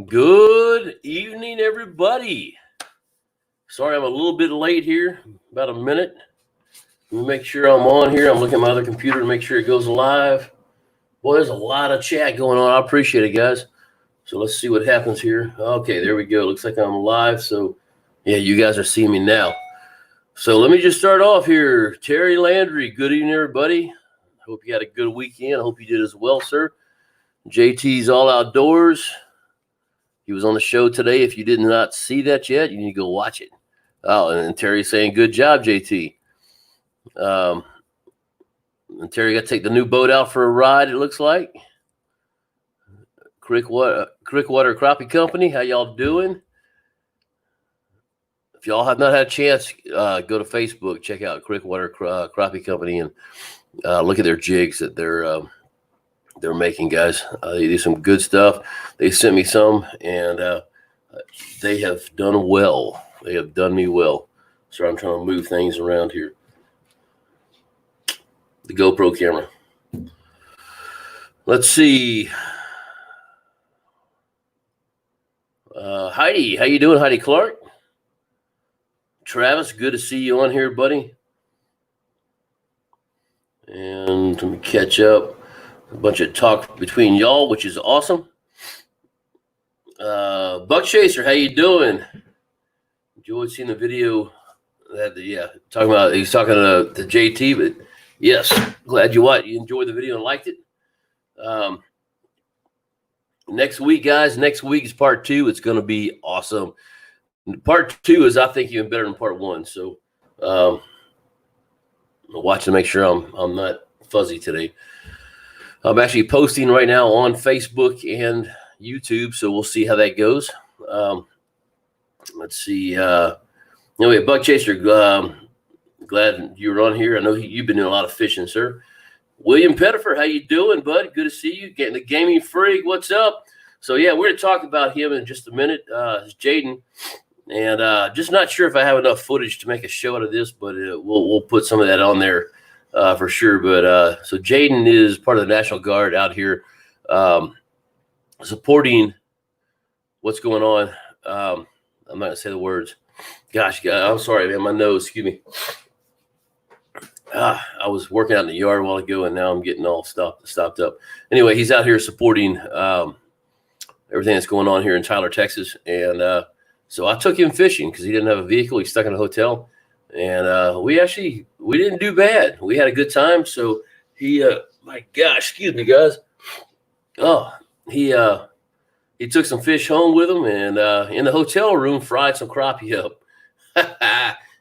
Good evening, everybody. Sorry I'm a little bit late here, about a minute. Let me make sure I'm on here. I'm looking at my other computer to make sure it goes live. Boy, there's a lot of chat going on. I appreciate it, guys. So let's see what happens here. Okay, there we go. Looks like I'm live. So, yeah, you guys are seeing me now. So let me just start off here. Terry Landry, good evening, everybody. Hope you had a good weekend. I hope you did as well, sir. JT's All Outdoors. He was on the show today. If you did not see that yet, you need to go watch it. Oh, and Terry's saying, good job, JT. And Terry got to take the new boat out for a ride, it looks like. Crickwater Crappie Company, how y'all doing? If y'all have not had a chance, go to Facebook, check out Crickwater Crappie Company, and look at their jigs that they're making, guys. They do some good stuff. They sent me some, and they have done well. They have done me well. So I'm trying to move things around here. The GoPro camera. Let's see. Heidi, how you doing, Heidi Clark? Travis, good to see you on here, buddy. And let me catch up. A bunch of talk between y'all, which is awesome. Buck Chaser, how you doing? Enjoyed seeing the video that talking about he's talking to JT, but yes, glad you enjoyed the video and liked it. Next week, guys, next week is part 2. It's going to be awesome. Part 2 is, I think, even better than part 1. So I'm watching to make sure I'm not fuzzy today. I'm actually posting right now on Facebook and YouTube, so we'll see how that goes. Let's see. Anyway, Buck Chaser, glad you were on here. I know you've been doing a lot of fishing, sir. William Pettifer, how you doing, bud? Good to see you. Getting the Gaming Freak, what's up? So, yeah, we're going to talk about him in just a minute. It's Jaden, and just not sure if I have enough footage to make a show out of this, but we'll put some of that on there. For sure, but so Jaden is part of the National Guard out here, supporting what's going on. I'm not gonna say the words. Gosh, I'm sorry, man. My nose, excuse me. I was working out in the yard a while ago, and now I'm getting all stopped up. Anyway, he's out here supporting everything that's going on here in Tyler, Texas, and so I took him fishing because he didn't have a vehicle. He's stuck in a hotel. And we didn't do bad. We had a good time. So he, my gosh, excuse me, guys. Oh, he took some fish home with him, and in the hotel room fried some crappie up.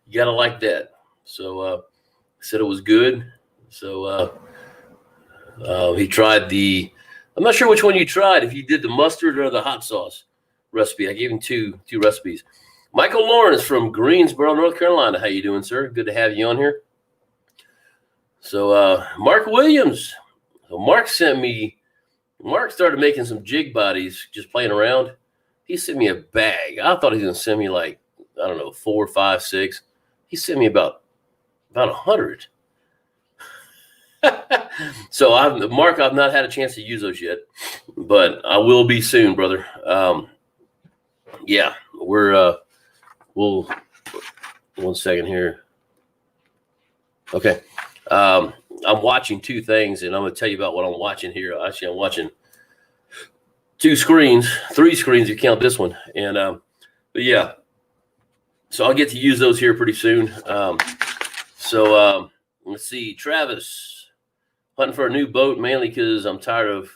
You gotta like that. So said it was good. So he tried I'm not sure which one you tried. If you did the mustard or the hot sauce recipe, I gave him two recipes. Michael Lawrence from Greensboro, North Carolina. How you doing, sir? Good to have you on here. So Mark Williams. So Mark started making some jig bodies, just playing around. He sent me a bag. I thought he was going to send me like, I don't know, 4, 5, 6. He sent me about 100. So Mark, I've not had a chance to use those yet, but I will be soon, brother. Yeah, we'll 1 second here. Okay. I'm watching 2 things, and I'm going to tell you about what I'm watching here. Actually, I'm watching 3 screens if you count this one. And but yeah, so I'll get to use those here pretty soon. So let's see. Travis, hunting for a new boat, mainly because I'm tired of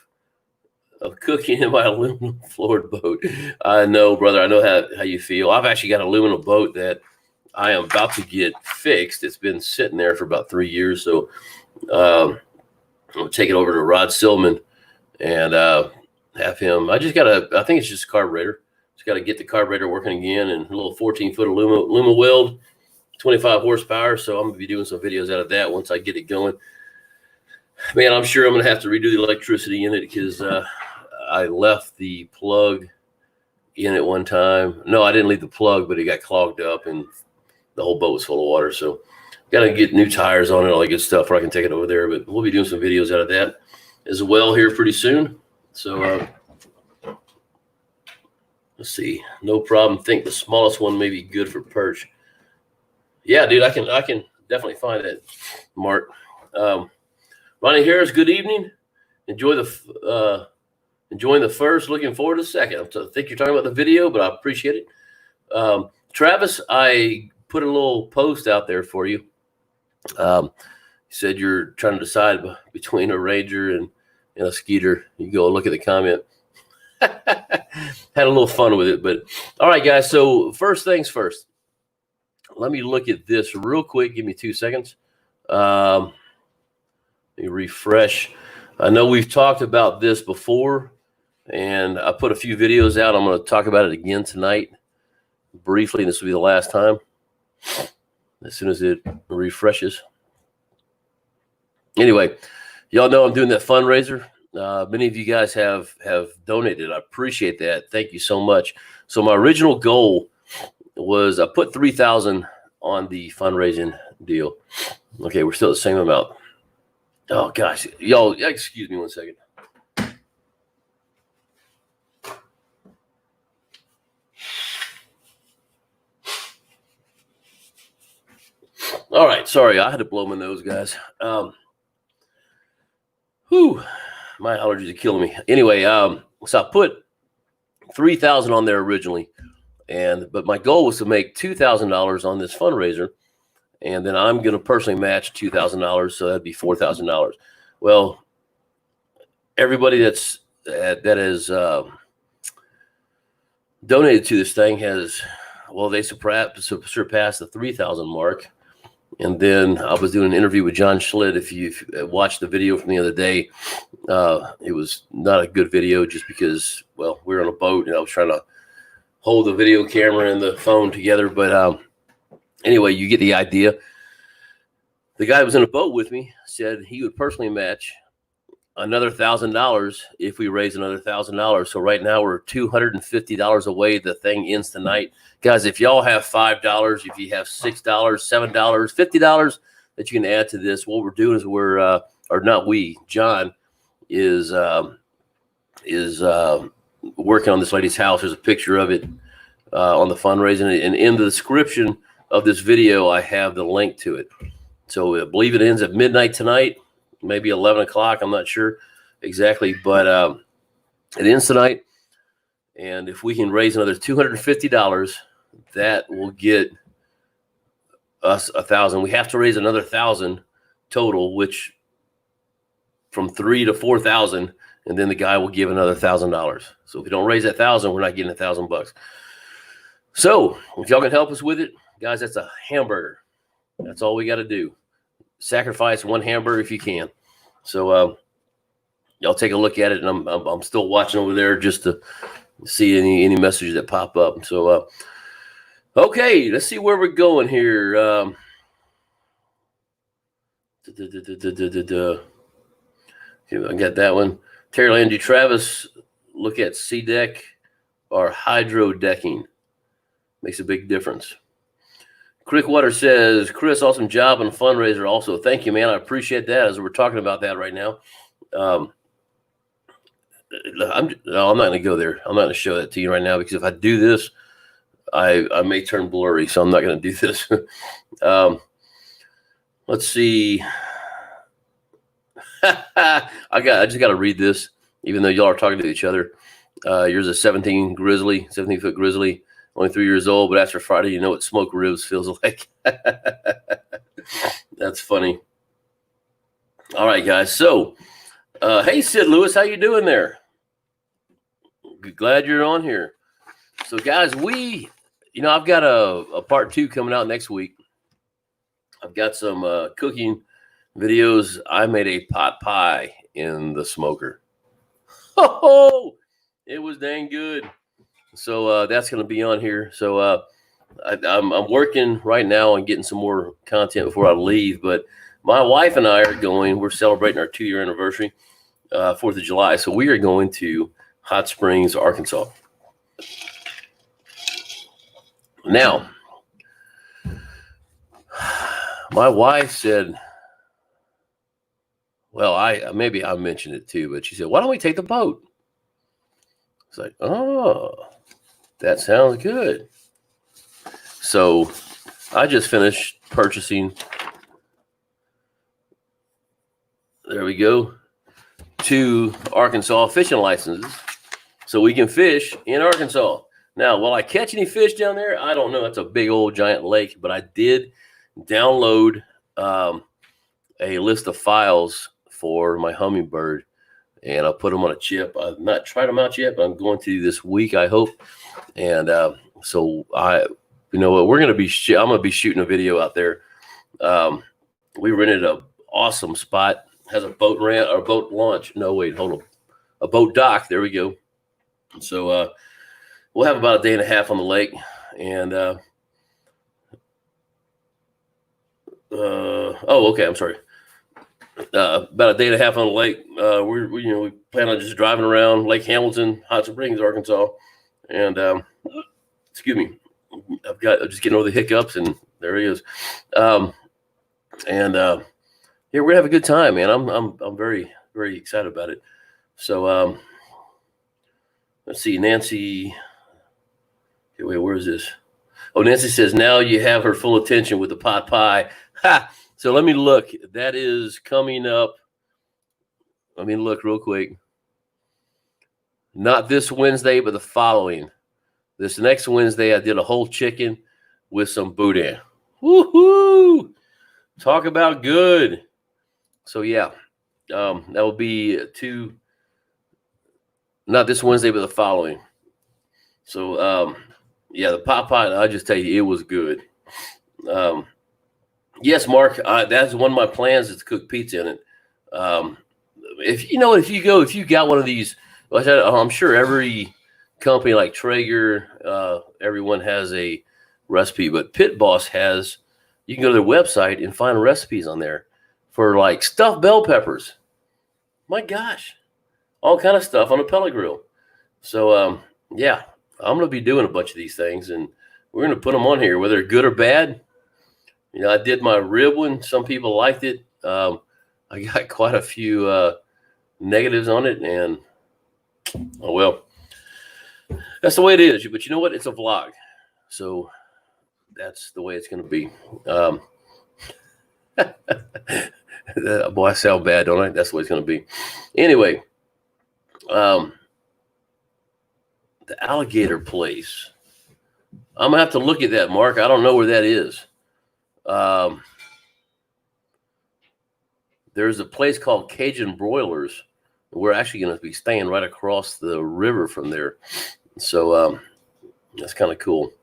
cooking in my aluminum floored boat. I know, brother. I know how you feel. I've actually got an aluminum boat that I am about to get fixed. It's been sitting there for about 3 years. So I'm going to take it over to Rod Silman and have him. I think it's just a carburetor. Just got to get the carburetor working again, and a little 14-foot aluminum weld, 25 horsepower. So I'm going to be doing some videos out of that once I get it going. Man, I'm sure I'm going to have to redo the electricity in it because I left the plug in at one time. No, I didn't leave the plug, but it got clogged up and the whole boat was full of water. So got to get new tires on it, all that good stuff, or I can take it over there. But we'll be doing some videos out of that as well here pretty soon. So Let's see. No problem. Think the smallest one may be good for perch. Yeah, dude, I can definitely find that, Mark. Ronnie Harris, good evening. Enjoying the first. Looking forward to the second. I think you're talking about the video, but I appreciate it. Travis, I put a little post out there for you. You said you're trying to decide between a Ranger and a Skeeter. You go look at the comment. Had a little fun with it, but all right, guys. So first things first. Let me look at this real quick. Give me 2 seconds. Let me refresh. I know we've talked about this before, and I put a few videos out. I'm going to talk about it again tonight briefly. This will be the last time as soon as it refreshes. Anyway, y'all know I'm doing that fundraiser. Many of you guys have donated. I appreciate that. Thank you so much. So my original goal was I put $3,000 on the fundraising deal. Okay, we're still the same amount. Oh gosh, y'all, excuse me 1 second. All right, sorry, I had to blow my nose, guys. My allergies are killing me. Anyway, so I put $3,000 on there originally, but my goal was to make $2,000 on this fundraiser, and then I'm going to personally match $2,000, so that'd be $4,000. Well, everybody that has donated to this thing they surpassed the 3,000 mark. And then I was doing an interview with John Schlitt. If you watched the video from the other day, it was not a good video just because, we were on a boat and I was trying to hold the video camera and the phone together. But anyway, you get the idea. The guy who was in a boat with me said he would personally match another $1,000 if we raise another $1,000. So right now we're $250 away. The thing ends tonight. Guys, if y'all have $5, if you have $6, $7, $50 that you can add to this, what we're doing is John is working on this lady's house. There's a picture of it on the fundraising. And in the description of this video, I have the link to it. So I believe it ends at midnight tonight, maybe 11 o'clock. I'm not sure exactly, but it ends tonight. And if we can raise another $250, that will get us $1,000. We have to raise another $1,000 total, which from $3,000 to $4,000, and then the guy will give another $1,000. So if we don't raise that $1,000, we're not getting $1,000. So if y'all can help us with it, guys, that's a hamburger. That's all we got to do. Sacrifice one hamburger if you can. So y'all take a look at it, and I'm still watching over there just to see any messages that pop up. So okay, let's see where we're going here. Okay, I got that one. Terry Landy, Travis, look at C-deck or hydro decking. Makes a big difference. Crickwater says, Chris, awesome job on the fundraiser also. Thank you, man. I appreciate that as we're talking about that right now. I'm not going to go there. I'm not going to show that to you right now because if I do this, I may turn blurry, so I'm not going to do this. Let's see. I just got to read this, even though y'all are talking to each other. Yours is 17-foot grizzly. Only 3 years old, but after Friday, you know what smoked ribs feels like. That's funny. All right, guys. So, hey, Sid Lewis, how you doing there? Glad you're on here. So, guys, I've got a part 2 coming out next week. I've got some cooking videos. I made a pot pie in the smoker. Oh, it was dang good. So that's going to be on here. So I'm working right now on getting some more content before I leave. But my wife and I are going. We're celebrating our 2-year anniversary, 4th of July. So we are going to Hot Springs, Arkansas. Now, my wife said, maybe I mentioned it too, but she said, why don't we take the boat? It's like, oh. That sounds good. So I just finished purchasing, there we go, 2 Arkansas fishing licenses so we can fish in Arkansas. Now, will I catch any fish down there? I don't know. That's a big old giant lake, but I did download a list of files for my hummingbird, and I'll put them on a chip. I've not tried them out yet, but I'm going to this week, I hope. And so you know what, I'm going to be shooting a video out there. We rented a awesome spot. Has a boat ramp or boat launch. No, wait, hold on. A boat dock. There we go. So we'll have about a day and a half on the lake, and okay, I'm sorry. About a day and a half on the lake. We plan on just driving around Lake Hamilton, Hot Springs, Arkansas, and excuse me, I'm just getting over the hiccups, and there he is. Yeah, we're gonna have a good time, man. I'm very, very excited about it. So let's see, Nancy. Okay, wait, where is this? Oh, Nancy says now you have her full attention with the pot pie. Ha! So let me look. That is coming up. Let me look real quick. Not this Wednesday, but the following. This next Wednesday, I did a whole chicken with some boudin. Woohoo! Talk about good. So yeah, that will be not this Wednesday, but the following. So yeah, the pot pie, I just tell you, it was good. Yes, Mark, that's one of my plans is to cook pizza in it. If you got one of these, I'm sure every company like Traeger, everyone has a recipe, but Pit Boss you can go to their website and find recipes on there for like stuffed bell peppers. My gosh, all kind of stuff on a pellet grill. So yeah, I'm going to be doing a bunch of these things, and we're going to put them on here, whether they're good or bad. You know, I did my rib one. Some people liked it. I got quite a few negatives on it, and oh well, that's the way it is. But you know what? It's a vlog, so that's the way it's going to be. Boy, I sound bad, don't I? That's the way it's going to be. Anyway, the alligator place. I'm going to have to look at that, Mark. I don't know where that is. There's a place called Cajun Broilers. We're actually going to be staying right across the river from there. So that's kind of cool.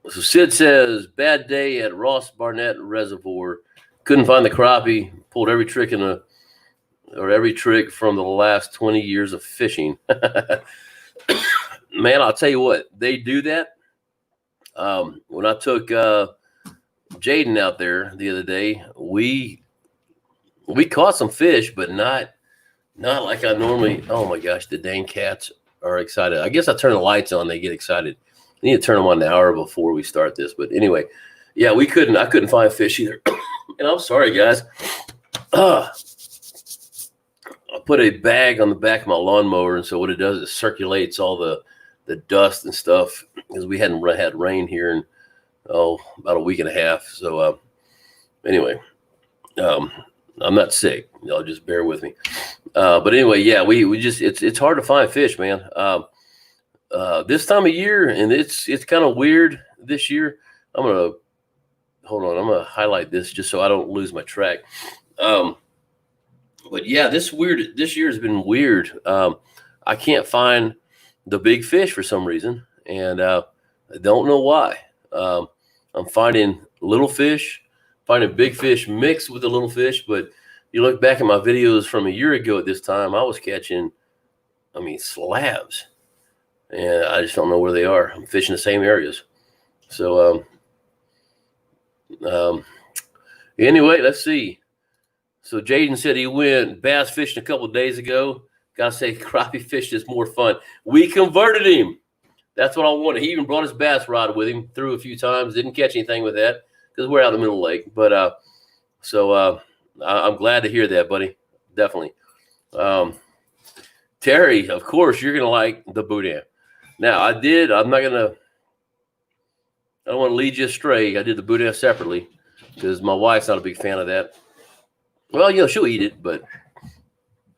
So Sid says, bad day at Ross Barnett Reservoir. Couldn't find the crappie. Pulled every trick every trick from the last 20 years of fishing. Man, I'll tell you what, they do that. When I took Jaden out there the other day, we caught some fish, but not like I normally. Oh my gosh, the dang cats are excited. I guess I turn the lights on, they get excited. I need to turn them on an hour before we start this. But anyway, yeah, I couldn't find fish either. And I'm sorry, guys. I put a bag on the back of my lawnmower, and so what it does is circulates all the dust and stuff, because we hadn't had rain here in about a week and a half. So anyway, I'm not sick. Y'all just bear with me. But anyway, yeah, we just it's hard to find fish, man. This time of year, and it's kind of weird this year. Hold on. I'm gonna highlight this just so I don't lose my track. But yeah, this year has been weird. I can't find the big fish for some reason, and I don't know why. I'm finding little fish, finding big fish mixed with the little fish. But you look back at my videos from a year ago at this time, I was catching, slabs, and I just don't know where they are. I'm fishing the same areas. So anyway, let's see. So Jaden said he went bass fishing a couple of days ago. Gotta say, crappie fish is more fun. We converted him. That's what I wanted. He even brought his bass rod with him, threw a few times, didn't catch anything with that because we're out in the middle of the lake. But I'm glad to hear that, buddy. Definitely. Terry, of course, you're gonna like the boudin. Now I did. I'm not gonna. I don't want to lead you astray. I did the boudin separately because my wife's not a big fan of that. Well, she'll eat it, but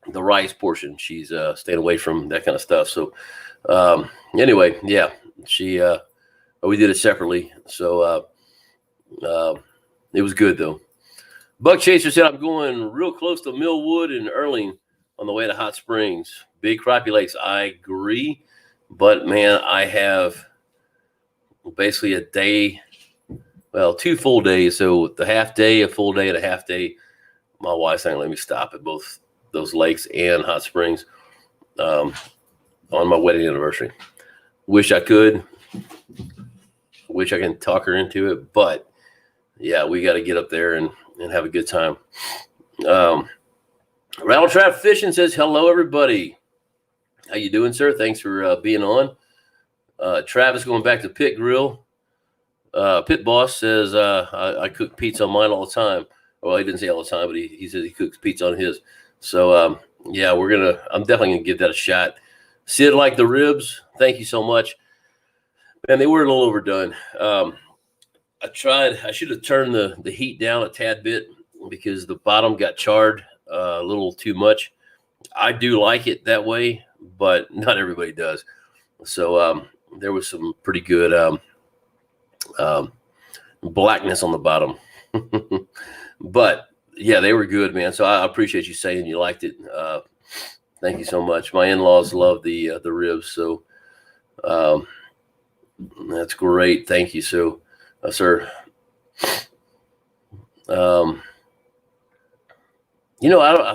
the rice portion, she's staying away from that kind of stuff. So anyway, yeah, we did it separately. So it was good though. Buck Chaser said, I'm going real close to Millwood and Erling on the way to Hot Springs. Big Crappie Lakes. I agree. But, man, I have basically a day, 2 full days. So the half day, a full day, and a half day. My wife's not going to let me stop at both those lakes and Hot Springs on my wedding anniversary. Wish I could. Wish I can talk her into it. But, yeah, we got to get up there and have a good time. Rattle Trap Fishing says, hello, everybody. How you doing, sir? Thanks for being on. Travis going back to Pit Grill. Pit Boss says, I cook pizza on mine all the time. Well, he didn't say all the time, but he says he cooks pizza on his. So, yeah, I'm definitely going to give that a shot. Sid like the ribs. Thank you so much. Man, they were a little overdone. I should have turned the heat down a tad bit because the bottom got charred a little too much. I do like it that way, but not everybody does. So there was some pretty good blackness on the bottom. But, yeah, they were good, man. So I appreciate you saying you liked it. Thank you so much. My in-laws love the ribs, so that's great. Thank you. So, sir, I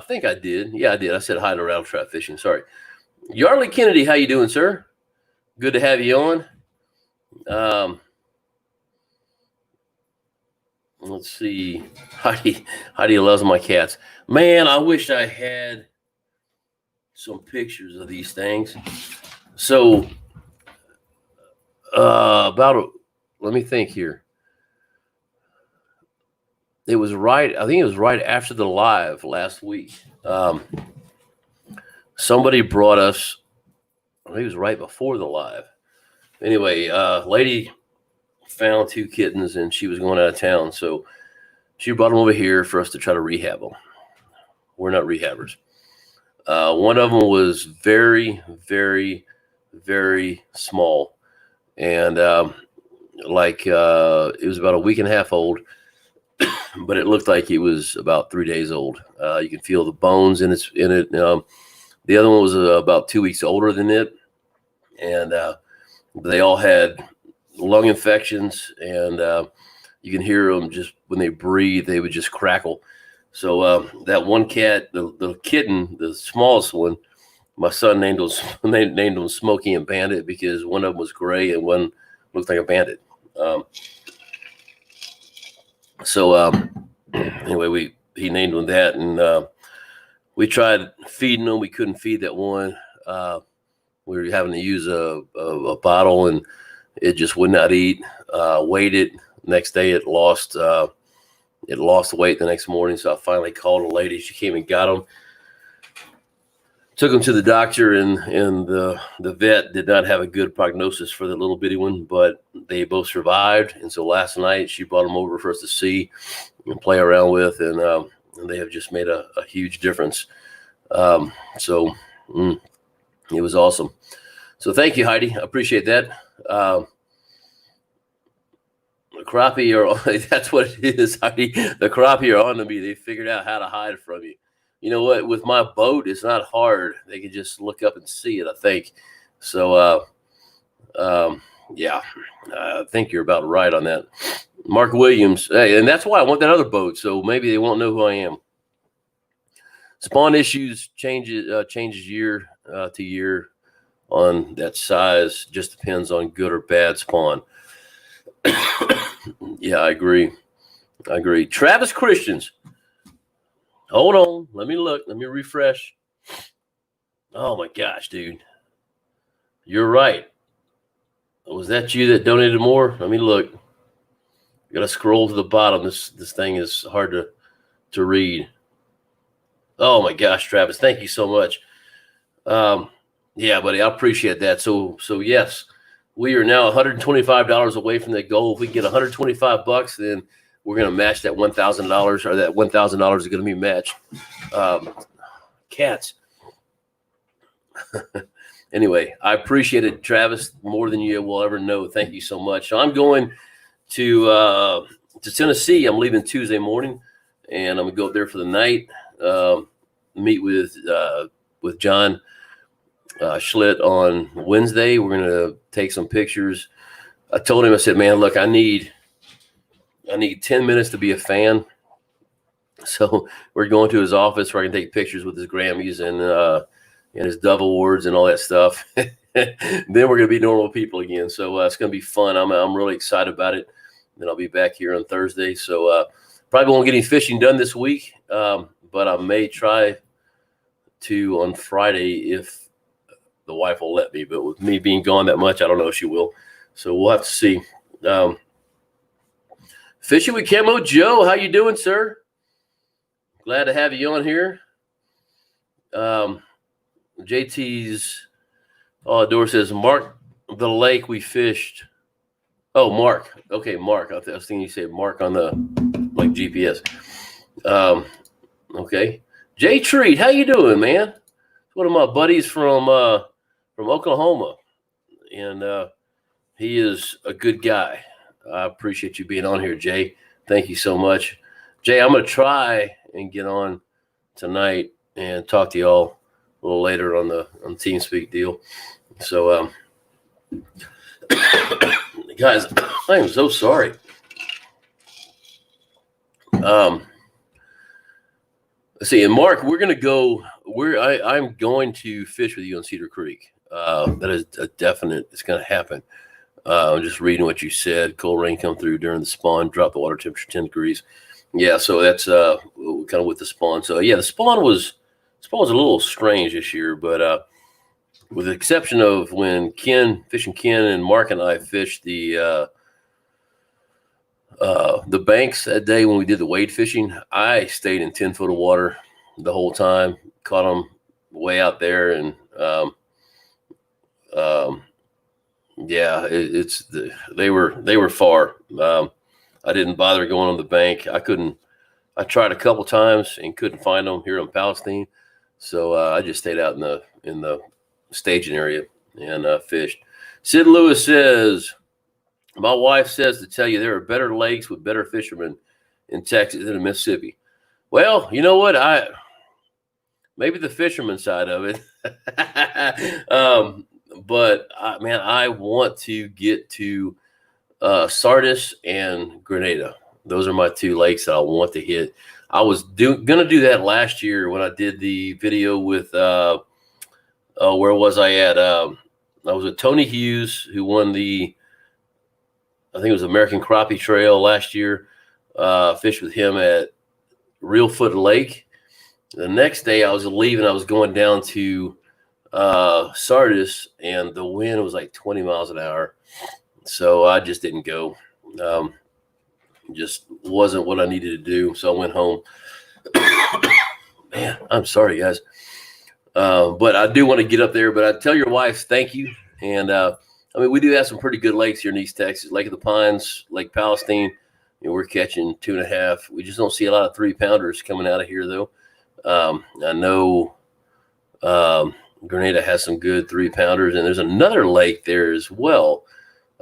think I did. Yeah, I did. I said hi to Rattle Trap Fishing. Sorry. Yarley Kennedy, how you doing, sir? Good to have you on. Let's see. Heidi loves my cats. Man, I wish I had some pictures of these things. So, let me think here. I think it was right after the live last week. Somebody brought us, I think it was right before the live. Anyway, lady found 2 kittens and she was going out of town. So she brought them over here for us to try to rehab them. We're not rehabbers. One of them was very, very, very small. And it was about a week and a half old. But it looked like it was about 3 days old. You can feel the bones in it. The other one was about 2 weeks older than it, and they all had lung infections, and you can hear them just when they breathe, they would just crackle. So that one cat, the kitten, the smallest one, my son named them Smokey and Bandit because one of them was gray and one looked like a bandit. Anyway, he named them that, and we tried feeding them. We couldn't feed that one. We were having to use a bottle, and it just would not eat. Waited. Next day, it lost weight the next morning. So I finally called a lady. She came and got them. Took them to the doctor, and the vet did not have a good prognosis for the little bitty one, but they both survived. And so last night she brought them over for us to see and play around with, and they have just made a huge difference. It was awesome. So thank you, Heidi. I appreciate that. The crappie that's what it is, Heidi. The crappie are on to me. They figured out how to hide from you. You know what? With my boat, it's not hard. They can just look up and see it, I think. So, yeah, I think you're about right on that. Mark Williams. Hey, and that's why I want that other boat. So maybe they won't know who I am. Spawn issues changes year to year on that size. Just depends on good or bad spawn. Yeah, I agree. Travis Christians. Hold on. Let me look. Let me refresh. Oh, my gosh, dude. You're right. Was that you that donated more? Let me look. Got to scroll to the bottom. This thing is hard to read. Oh, my gosh, Travis. Thank you so much. Yeah, buddy, I appreciate that. So yes, we are now $125 away from that goal. If we can get 125 bucks, then we're going to match that $1,000, or that $1,000 is going to be matched. Cats. Anyway, I appreciate it, Travis, more than you will ever know. Thank you so much. So I'm going to Tennessee. I'm leaving Tuesday morning, and I'm gonna go up there for the night. Meet with John Schlitt on Wednesday. We're gonna take some pictures. I told him, I said, man, look, I need 10 minutes to be a fan. So we're going to his office where I can take pictures with his Grammys and his Dove Awards and all that stuff. Then we're gonna be normal people again. So it's gonna be fun. I'm really excited about it. Then I'll be back here on Thursday. So probably won't get any fishing done this week, but I may try to on Friday if the wife will let me. But with me being gone that much, I don't know if she will. So we'll have to see. Fishing with Camo Joe, how you doing, sir? Glad to have you on here. JT's door says, Mark the lake we fished. Oh, Mark. Okay, Mark. I was thinking you said Mark on the like GPS. Okay. Jay Treat, how you doing, man? One of my buddies from Oklahoma, and he is a good guy. I appreciate you being on here, Jay. Thank you so much, Jay. I'm gonna try and get on tonight and talk to y'all a little later on the TeamSpeak deal. So, guys, I am so sorry. Let's see, and Mark, we're gonna go. I'm going to fish with you on Cedar Creek. That is a definite. It's gonna happen. I'm just reading what you said. Cold rain come through during the spawn. Drop the water temperature 10 degrees. Yeah, so that's kind of with the spawn. So yeah, the spawn was a little strange this year, but with the exception of when Fishing Ken and Mark and I fished the banks that day when we did the wade fishing, I stayed in 10 foot of water the whole time, caught them way out there. And yeah, they were far. I didn't bother going on the bank. I tried a couple times and couldn't find them here in Palestine. So I just stayed out in the staging area and fished. Sid Lewis says, my wife says to tell you there are better lakes with better fishermen in Texas than in Mississippi. Well, you know what? Maybe the fisherman side of it. But man, I want to get to Sardis and Grenada. Those are my two lakes that I want to hit. I was going to do that last year when I did the video with where was I at? I was with Tony Hughes, who won I think it was American Crappie Trail last year. Fished with him at Real Foot Lake. The next day I was leaving. I was going down to Sardis, and the wind was like 20 miles an hour. So I just didn't go. Just wasn't what I needed to do. So I went home. Man, I'm sorry, guys. But I do want to get up there. But I tell your wife, thank you. And I mean, we do have some pretty good lakes here in East Texas. Lake of the Pines, Lake Palestine. You know, we're catching 2.5. We just don't see a lot of 3-pounders coming out of here, though. I know Grenada has some good 3-pounders, and there's another lake there as well.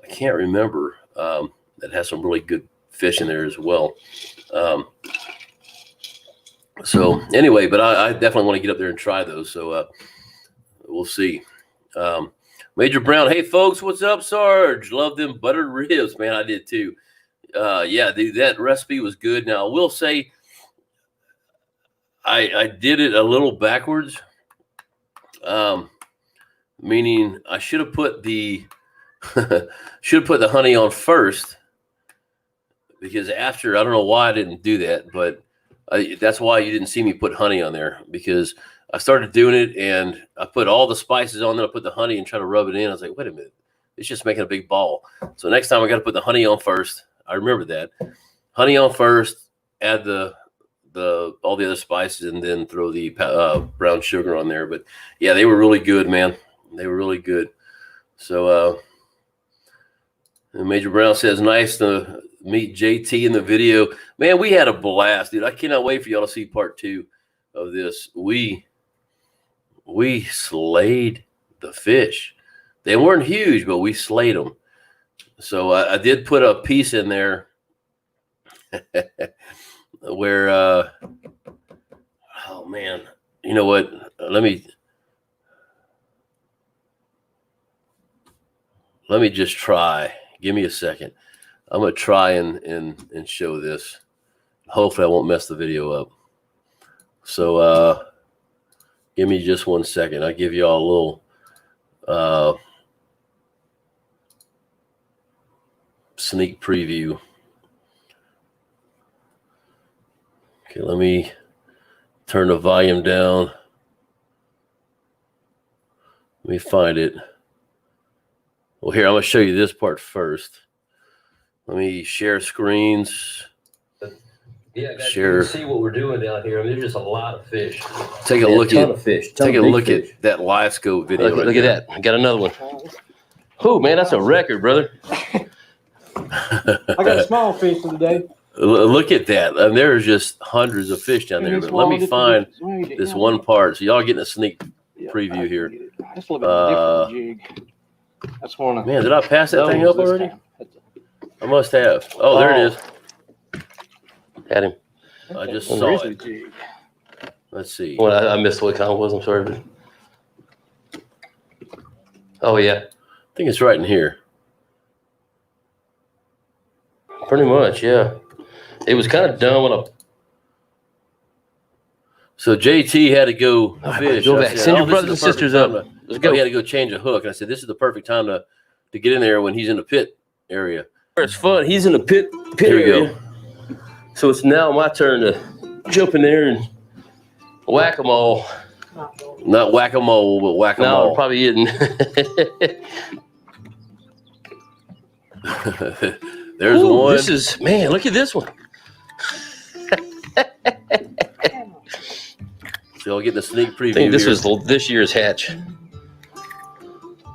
I can't remember that has some really good fish in there as well. So anyway, but I definitely want to get up there and try those. So we'll see. Major Brown, hey folks, what's up, Sarge? Love them buttered ribs, man. I did too. Yeah, dude, that recipe was good. Now I will say, I did it a little backwards. Meaning I should have put the honey on first, because after, I don't know why I didn't do that, but that's why you didn't see me put honey on there, because I started doing it and I put all the spices on there. I put the honey and try to rub it in. I was like, wait a minute, it's just making a big ball. So next time I got to put the honey on first. I remember that. Honey on first, add the all the other spices, and then throw the brown sugar on there. But yeah, they were really good, man. They were really good. So Major Brown says, nice to meet JT in the video. Man, we had a blast, dude. I cannot wait for y'all to see part 2 of this. We slayed the fish. They weren't huge, but we slayed them. So I did put a piece in there where, oh man, you know what? Let me just try. Give me a second. I'm gonna try and show this. Hopefully, I won't mess the video up. So give me just 1 second. I'll give y'all a little sneak preview. Okay, let me turn the volume down. Let me find it. Well, here, I'm going to show you this part first. Let me share screens. Yeah, guys, share. You can see what we're doing down here. I mean, there's just a lot of fish. Take a look at fish. Take a look at that live scope video. Look at that. I got another one. Oh, man, that's a record, brother. I got a small fish today. Look at that. And there's just hundreds of fish down there. But let me find this one part. So y'all getting a sneak preview here. That's a little bit different jig. That's one of Man, did I pass that thing up already? I must have. Oh, there it is. Had him. I just saw it. Let's see. Well, I missed what kind it was. I'm sorry. Oh, yeah. I think it's right in here. Pretty much, yeah. It was kind of dumb when I... So JT had to go fish. Go back. Send your brothers and sisters up. Let's go. He had to go change a hook. And I said, this is the perfect time to get in there when he's in the pit area. It's fun. He's in the pit Here we area. go. So it's now my turn to jump in there and whack them all. Not whack-a-mole, but whack-a-mole. No, probably isn't. There's Ooh, one. This is, man, look at this one. So I'll get the sneak preview. I think this here. was this year's hatch.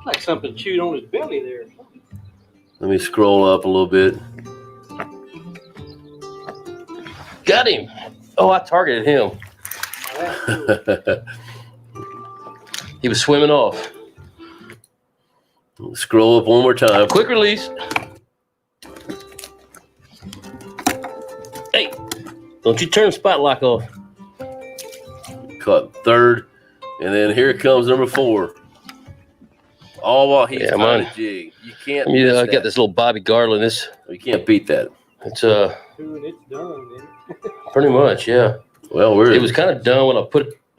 like something chewed on his belly there. Let me scroll up a little bit. Got him. Oh, I targeted him. He was swimming off. Scroll up one more time. Quick release. Hey, don't you turn the spot lock off. Caught third. And then here comes number 4. All while he's trying to jig. You can't I got this little Bobby Garland. You can't beat that. It's It's done, man. pretty much, yeah. Well, It was kind of done when I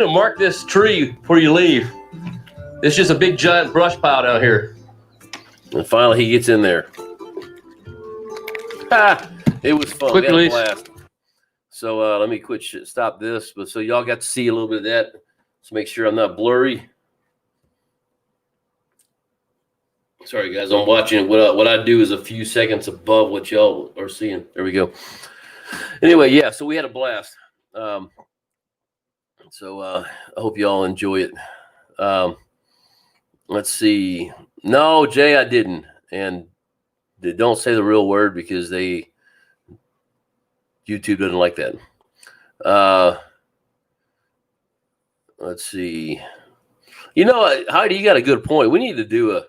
mark this tree before you leave. It's just a big giant brush pile down here. And finally he gets in there. Ha! It was fun. Quick We had a release. blast. So let me stop this. But so y'all got to see a little bit of that. Let's make sure I'm not blurry. Sorry guys, I'm watching. What I do is a few seconds above what y'all are seeing. There we go. Anyway, yeah. So we had a blast. So I hope y'all enjoy it. Let's see. No, Jay, I didn't. And they don't say the real word because YouTube doesn't like that. Let's see. You know, Heidi, you got a good point. We need to do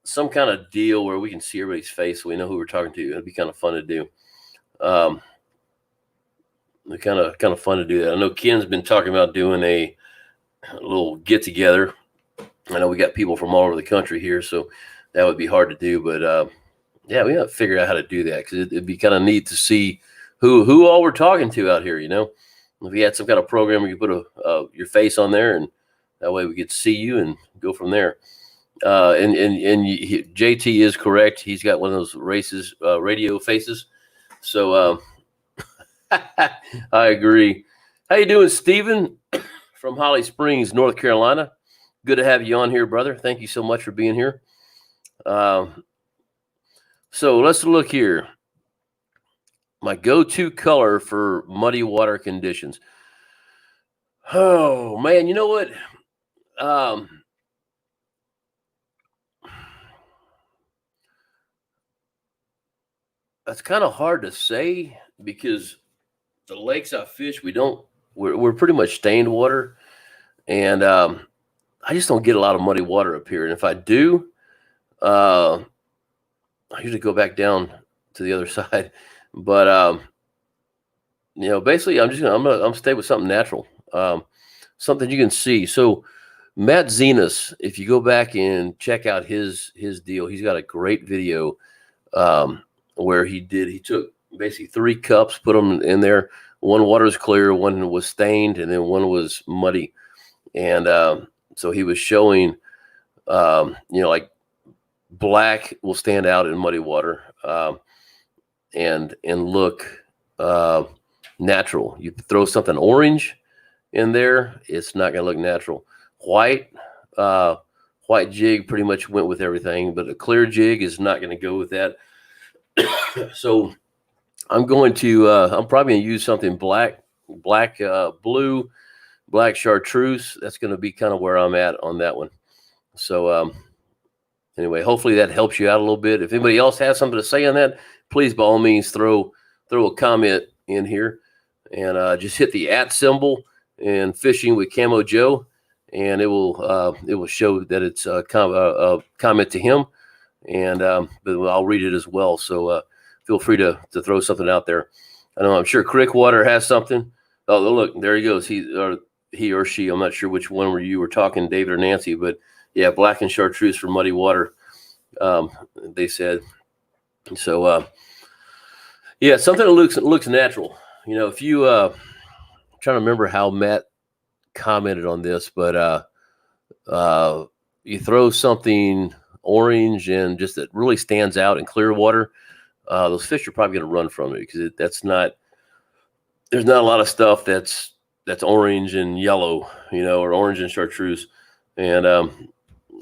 some kind of deal where we can see everybody's face so we know who we're talking to. It'd be kind of fun to do. Kind of fun to do that. I know Ken's been talking about doing a little get together. I know we got people from all over the country here, so that would be hard to do. But yeah, we got to figure out how to do that because it'd be kind of neat to see who all we're talking to out here. You know, if we had some kind of program where you put your face on there, and that way we get to see you and go from there. JT is correct. He's got one of those radio faces. So I agree. How you doing, Stephen from Holly Springs, North Carolina? Good to have you on here, brother. Thank you so much for being here. So let's look here. My go-to color for muddy water conditions. Oh, man, you know what? That's kind of hard to say because the lakes I fish, we're pretty much stained water, and I just don't get a lot of muddy water up here. And if I do, I usually go back down to the other side. But basically, I'm gonna stay with something natural, something you can see. So Matt Zenas, if you go back and check out his deal, he's got a great video where he took basically 3 cups, put them in there. One water was clear, one was stained, and then one was muddy. And so he was showing, like black will stand out in muddy water and look natural. You throw something orange in there, it's not going to look natural. White jig pretty much went with everything, but a clear jig is not going to go with that. So I'm probably going to use something black, blue, black chartreuse. That's going to be kind of where I'm at on that one. So anyway, hopefully that helps you out a little bit. If anybody else has something to say on that, please, by all means, throw a comment in here, and just hit the @ symbol and Fishing with Camo Joe, and it will show that it's a comment to him, and but I'll read it as well. So feel free to throw something out there. I know I'm sure Crickwater has something. Oh, look, there he goes. He or she. I'm not sure which one you were talking, David or Nancy, but yeah, black and chartreuse for muddy water. They said. So yeah, something that looks natural. If you I'm trying to remember how Matt commented on this, but you throw something orange and just that really stands out in clear water, those fish are probably going to run from it because there's not a lot of stuff that's orange and yellow, or orange and chartreuse. And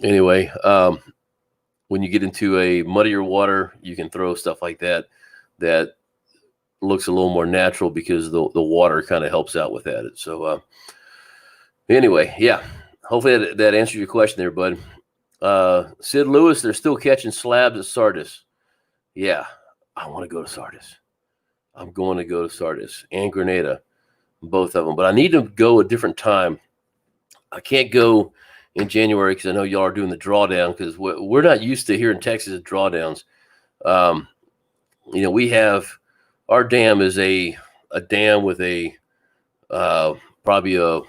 anyway, when you get into a muddier water, you can throw stuff like that looks a little more natural because the water kind of helps out with that. So anyway, yeah, hopefully that answers your question there, bud. Sid Lewis, they're still catching slabs at Sardis. Yeah, I want to go to Sardis. I'm going to go to Sardis and Grenada, both of them. But I need to go a different time. I can't go in January because I know y'all are doing the drawdown, because we're not used to here in Texas drawdowns. We have, our dam is a dam with a probably a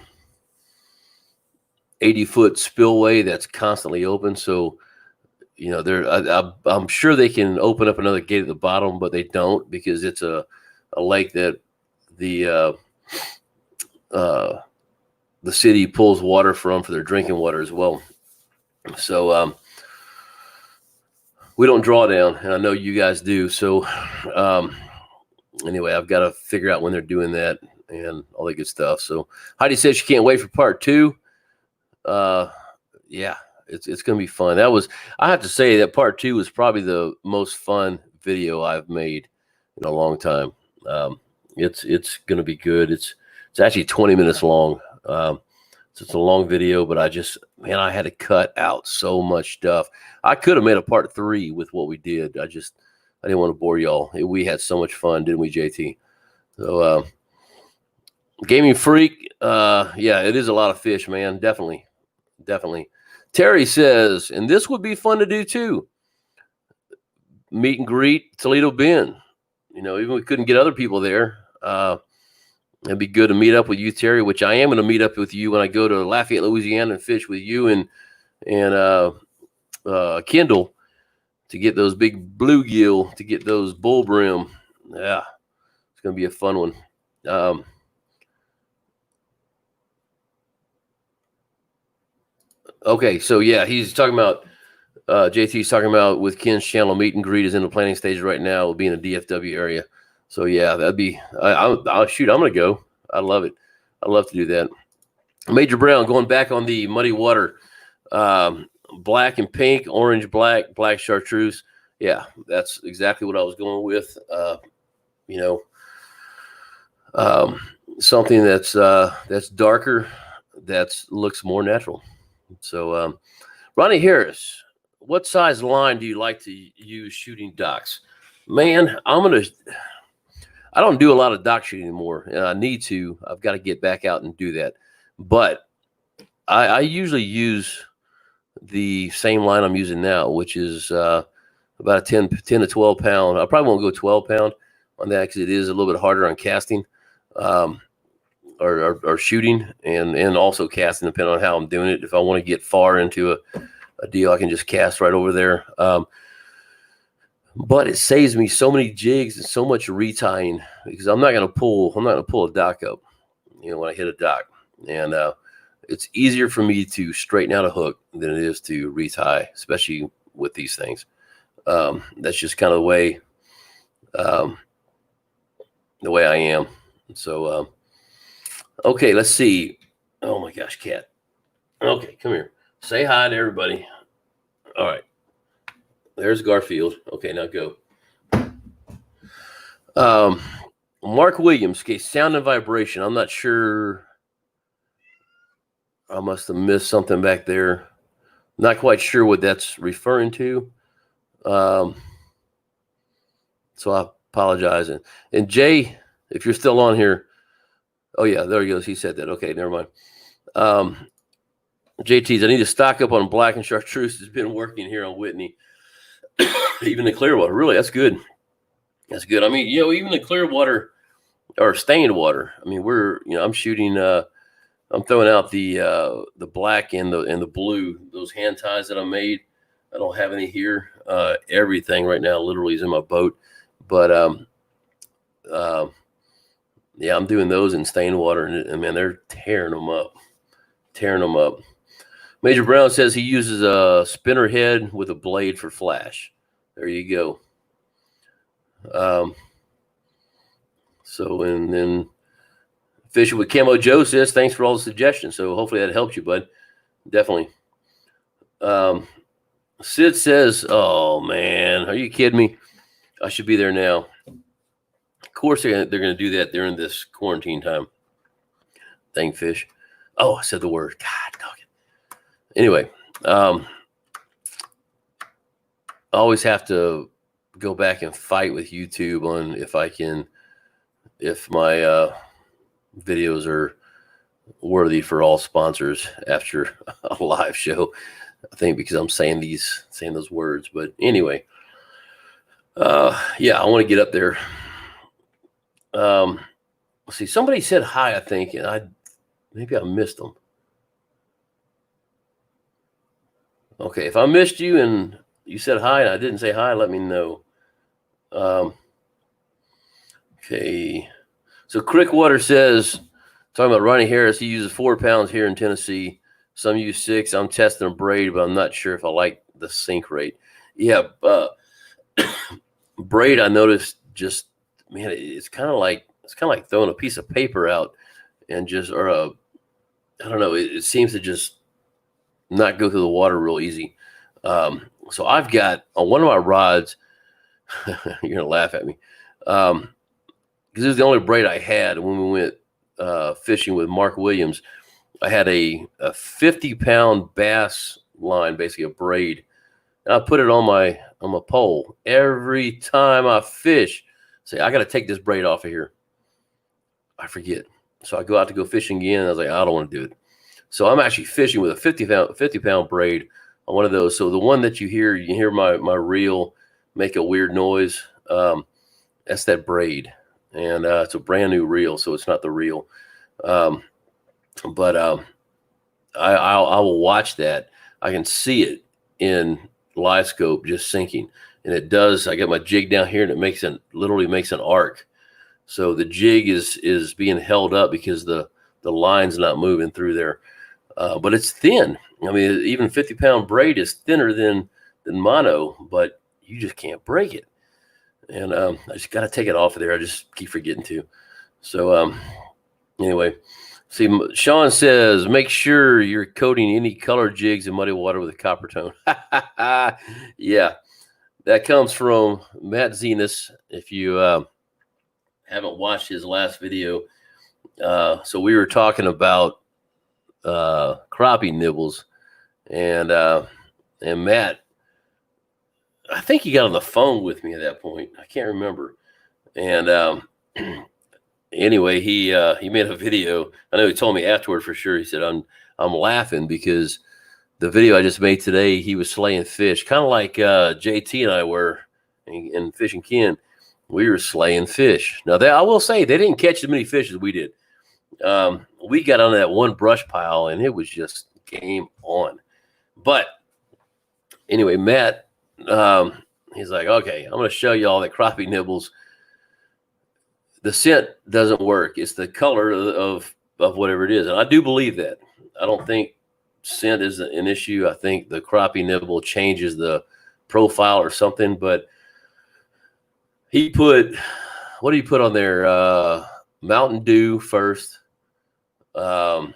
80-foot spillway that's constantly open. So, I'm sure they can open up another gate at the bottom, but they don't, because it's a lake that the city pulls water from for their drinking water as well. So we don't draw down, and I know you guys do. So anyway, I've got to figure out when they're doing that and all that good stuff. So Heidi says she can't wait for part 2. Yeah, it's going to be fun. I have to say that part 2 was probably the most fun video I've made in a long time. It's going to be good. It's actually 20 minutes long. So it's a long video, but I had to cut out so much stuff. I could have made a part 3 with what we did. I didn't want to bore y'all. We had so much fun, didn't we, JT? So, Gaming Freak, yeah, it is a lot of fish, man. Definitely. Terry says, and this would be fun to do too. Meet and greet Toledo Bend. Even if we couldn't get other people there, it'd be good to meet up with you, Terry, which I am going to meet up with you when I go to Lafayette, Louisiana, and fish with you and Kendall to get those big bluegill, to get those bull brim. Yeah, it's going to be a fun one. Okay, so yeah, he's talking about JT's talking about with Ken's channel, meet and greet is in the planning stage right now. It'll be in the DFW area. So yeah, that'd be. I'll shoot. I'm gonna go. I love it. I love to do that. Major Brown going back on the muddy water, black and pink, orange, black chartreuse. Yeah, that's exactly what I was going with. Something that's darker, that looks more natural. So, Ronnie Harris, what size line do you like to use shooting docks? Man, I don't do a lot of dock shooting anymore, and I need to. I've got to get back out and do that. But I usually use the same line I'm using now, which is about a 10 to 12 pound. I probably won't go 12 pound on that because it is a little bit harder on casting or shooting and also casting, depending on how I'm doing it. If I want to get far into a deal, I can just cast right over there. But it saves me so many jigs and so much retying because I'm not going to pull a dock up, when I hit a dock. And it's easier for me to straighten out a hook than it is to retie, especially with these things. That's just kind of the way I am. So, okay, let's see. Oh my gosh, cat. Okay, come here. Say hi to everybody. All right. There's Garfield. Okay, now go. Mark Williams. Okay, sound and vibration. I'm not sure. I must have missed something back there. Not quite sure what that's referring to. So I apologize. And Jay, if you're still on here, oh yeah, there he goes. He said that. Okay, never mind. JT's, I need to stock up on black and chartreuse. It's been working here on Whitney. Even the clear water, really, that's good. That's good. I mean, even the clear water or stained water. I mean, I'm shooting. I'm throwing out the black and the blue. Those hand ties that I made. I don't have any here. Everything right now literally is in my boat. But yeah, I'm doing those in stained water, and man, they're tearing them up. Major Brown says he uses a spinner head with a blade for flash. There you go. So, and then Fishing with Camo Joe says, thanks for all the suggestions. So hopefully that helps you, bud. Definitely. Sid says, oh, man, are you kidding me? I should be there now. Of course they're going to do that during this quarantine time. Thank fish. Oh, I said the word. God dog it. Anyway, I always have to go back and fight with YouTube on if my videos are worthy for all sponsors after a live show. I think because I'm saying those words. But anyway, yeah, I want to get up there. Let's see, somebody said hi, I think, and maybe I missed them. Okay, if I missed you and you said hi and I didn't say hi, let me know. Okay, so Crickwater says, talking about Ronnie Harris, he uses 4 pounds here in Tennessee. Some use 6. I'm testing a braid, but I'm not sure if I like the sink rate. Yeah, braid, I noticed just, man, it's kind of like throwing a piece of paper out and I don't know, it seems to just not go through the water real easy. So I've got on one of my rods, you're gonna laugh at me, because this is the only braid I had when we went fishing with Mark Williams. I had a 50-pound bass line, basically a braid, and I put it on my pole. Every time I fish, say I got to take this braid off of here. I forget, so I go out to go fishing again, and I was like, I don't want to do it. So I'm actually fishing with a 50-pound braid on one of those. So the one that you hear my reel make a weird noise. That's that braid, and it's a brand new reel, so it's not the reel. But I will watch that. I can see it in live scope just sinking, and it does. I got my jig down here, and it literally makes an arc. So the jig is being held up because the line's not moving through there. But it's thin. I mean, even 50-pound braid is thinner than mono, but you just can't break it. And I just got to take it off of there. I just keep forgetting to. So anyway, see, Sean says, make sure you're coating any color jigs in muddy water with a copper tone. Yeah, that comes from Matt Zenas. If you haven't watched his last video, so we were talking about crappie nibbles, and Matt I think he got on the phone with me at that point. I can't remember. And anyway, he made a video. I know he told me afterward for sure. He said, I'm laughing because the video I just made today, he was slaying fish, kind of like JT and I were in Fishing Ken. We were slaying fish. Now, I will say they didn't catch as many fish as we did. We got on that one brush pile, and it was just game on. But anyway, Matt, he's like, okay, I'm going to show you all that crappie nibbles. The scent doesn't work. It's the color of whatever it is. And I do believe that. I don't think scent is an issue. I think the crappie nibble changes the profile or something. But he put, what did he put on there? Mountain Dew first. Then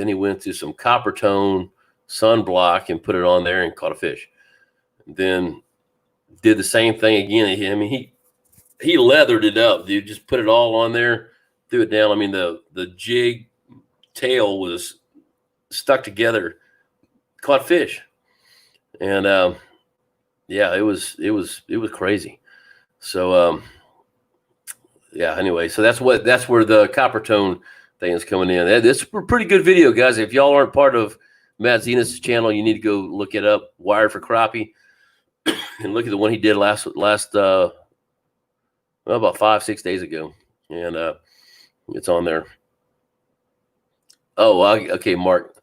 he went to some copper tone sunblock and put it on there and caught a fish. Then did the same thing again. I mean, he leathered it up, dude. Just put it all on there, threw it down. I mean, the jig tail was stuck together, caught fish. And yeah, it was crazy. So yeah, anyway, so that's where the copper tone thing is coming in. It's a pretty good video, guys. If y'all aren't part of Matt Zenas' channel, you need to go look it up, Wired for Crappie, and look at the one he did last about 5-6 days ago, and it's on there. Oh, okay, Mark,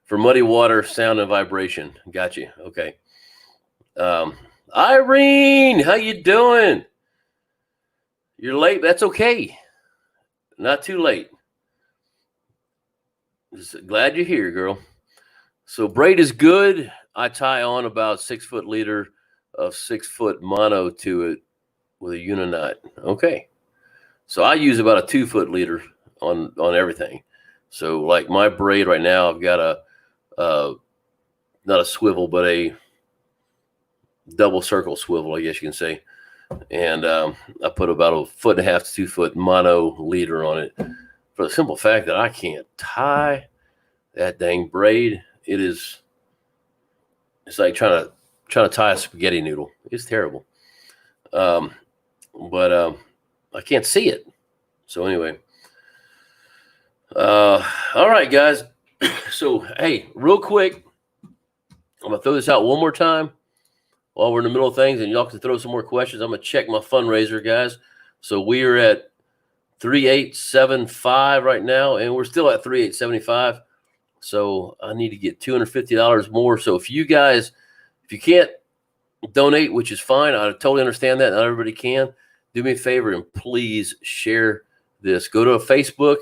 for muddy water, sound and vibration. Got you. Okay. Irene, how you doing? You're late. That's okay. Not too late. Just glad you're here, girl. So braid is good. I tie on about 6 foot leader of 6 foot mono to it with a uniknot. Okay. So I use about a 2 foot leader on everything. So like my braid right now, I've got not a swivel, but a double circle swivel, I guess you can say. And I put about 1.5 to 2 foot mono leader on it for the simple fact that I can't tie that dang braid. It's like trying to tie a spaghetti noodle. It's terrible. But I can't see it. So anyway, all right, guys. So, hey, real quick, I'm going to throw this out one more time while we're in the middle of things, and y'all can throw some more questions. I'm going to check my fundraiser, guys. So we are at 3,875 right now, and we're still at 3,875. So I need to get $250 more. So if you can't donate, which is fine, I totally understand that. Not everybody can. Do me a favor and please share this. Go to a Facebook,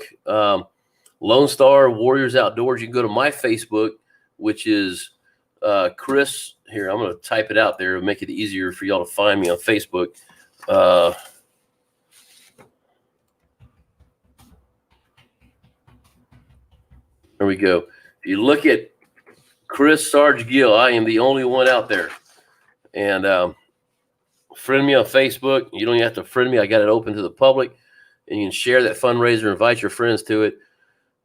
Lone Star Warriors Outdoors. You can go to my Facebook, which is Chris. Here, I'm going to type it out there and make it easier for y'all to find me on Facebook. There we go. If you look at Chris Sarge Gill, I am the only one out there. And friend me on Facebook. You don't even have to friend me. I got it open to the public. And you can share that fundraiser, invite your friends to it.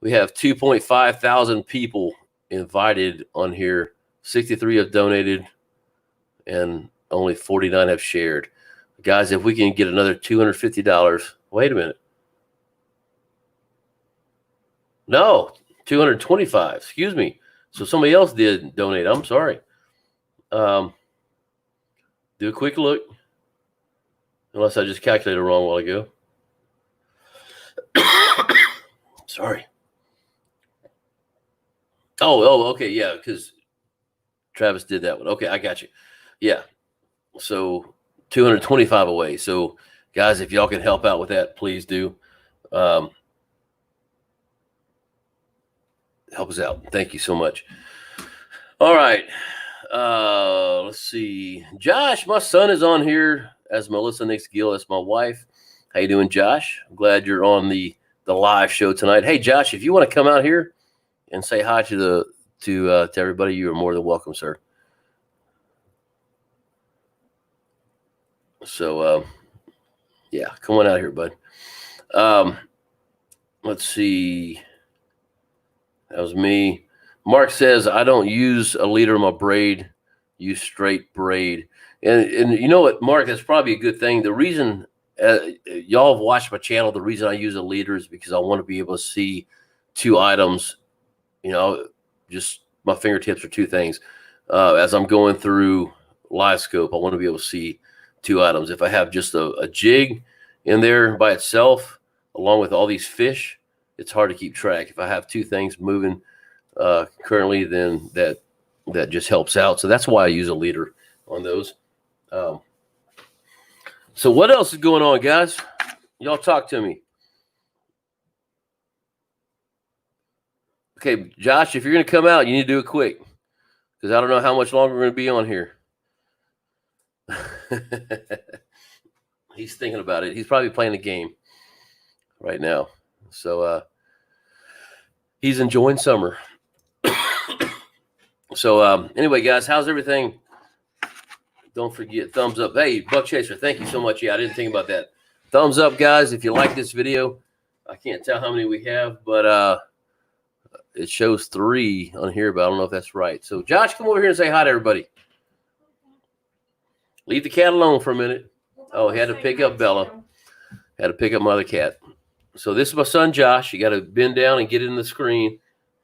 We have 2.5 thousand people invited on here. 63 have donated, and only 49 have shared. Guys, if we can get another $250, wait a minute. No, 225. Excuse me. So somebody else did donate. I'm sorry. Do a quick look. Unless I just calculated wrong a while ago. Sorry. Oh, okay, yeah, because Travis did that one. Okay, I got you. Yeah. So 225 away. So guys, if y'all can help out with that, please do. Help us out. Thank you so much. All right. Let's see. Josh, my son is on here as Melissa Nix Gill. That's my wife. How you doing, Josh? I'm glad you're on the live show tonight. Hey, Josh, if you want to come out here and say hi to everybody, you are more than welcome, sir. So, yeah, come on out here, bud. Let's see. That was me. Mark says, I don't use a leader in my braid, use straight braid. And you know what, Mark, that's probably a good thing. The reason y'all have watched my channel, the reason I use a leader is because I want to be able to see 2 items, just my fingertips are 2 things. As I'm going through live scope, I want to be able to see 2 items. If I have just a jig in there by itself, along with all these fish, it's hard to keep track. If I have 2 things moving currently, then that just helps out. So that's why I use a leader on those. So what else is going on, guys? Y'all talk to me. Okay, Josh, if you're going to come out, you need to do it quick because I don't know how much longer we're going to be on here. He's thinking about it. He's probably playing a game right now. So he's enjoying summer. So anyway, guys, how's everything? Don't forget, thumbs up. Hey, Buck Chaser, thank you so much. Yeah, I didn't think about that. Thumbs up, guys, if you like this video. I can't tell how many we have, but it shows 3 on here, but I don't know if that's right. So, Josh, come over here and say hi to everybody. Leave the cat alone for a minute. Oh, he had to pick up Bella. Had to pick up my other cat. So this is my son, Josh. You got to bend down and get in the screen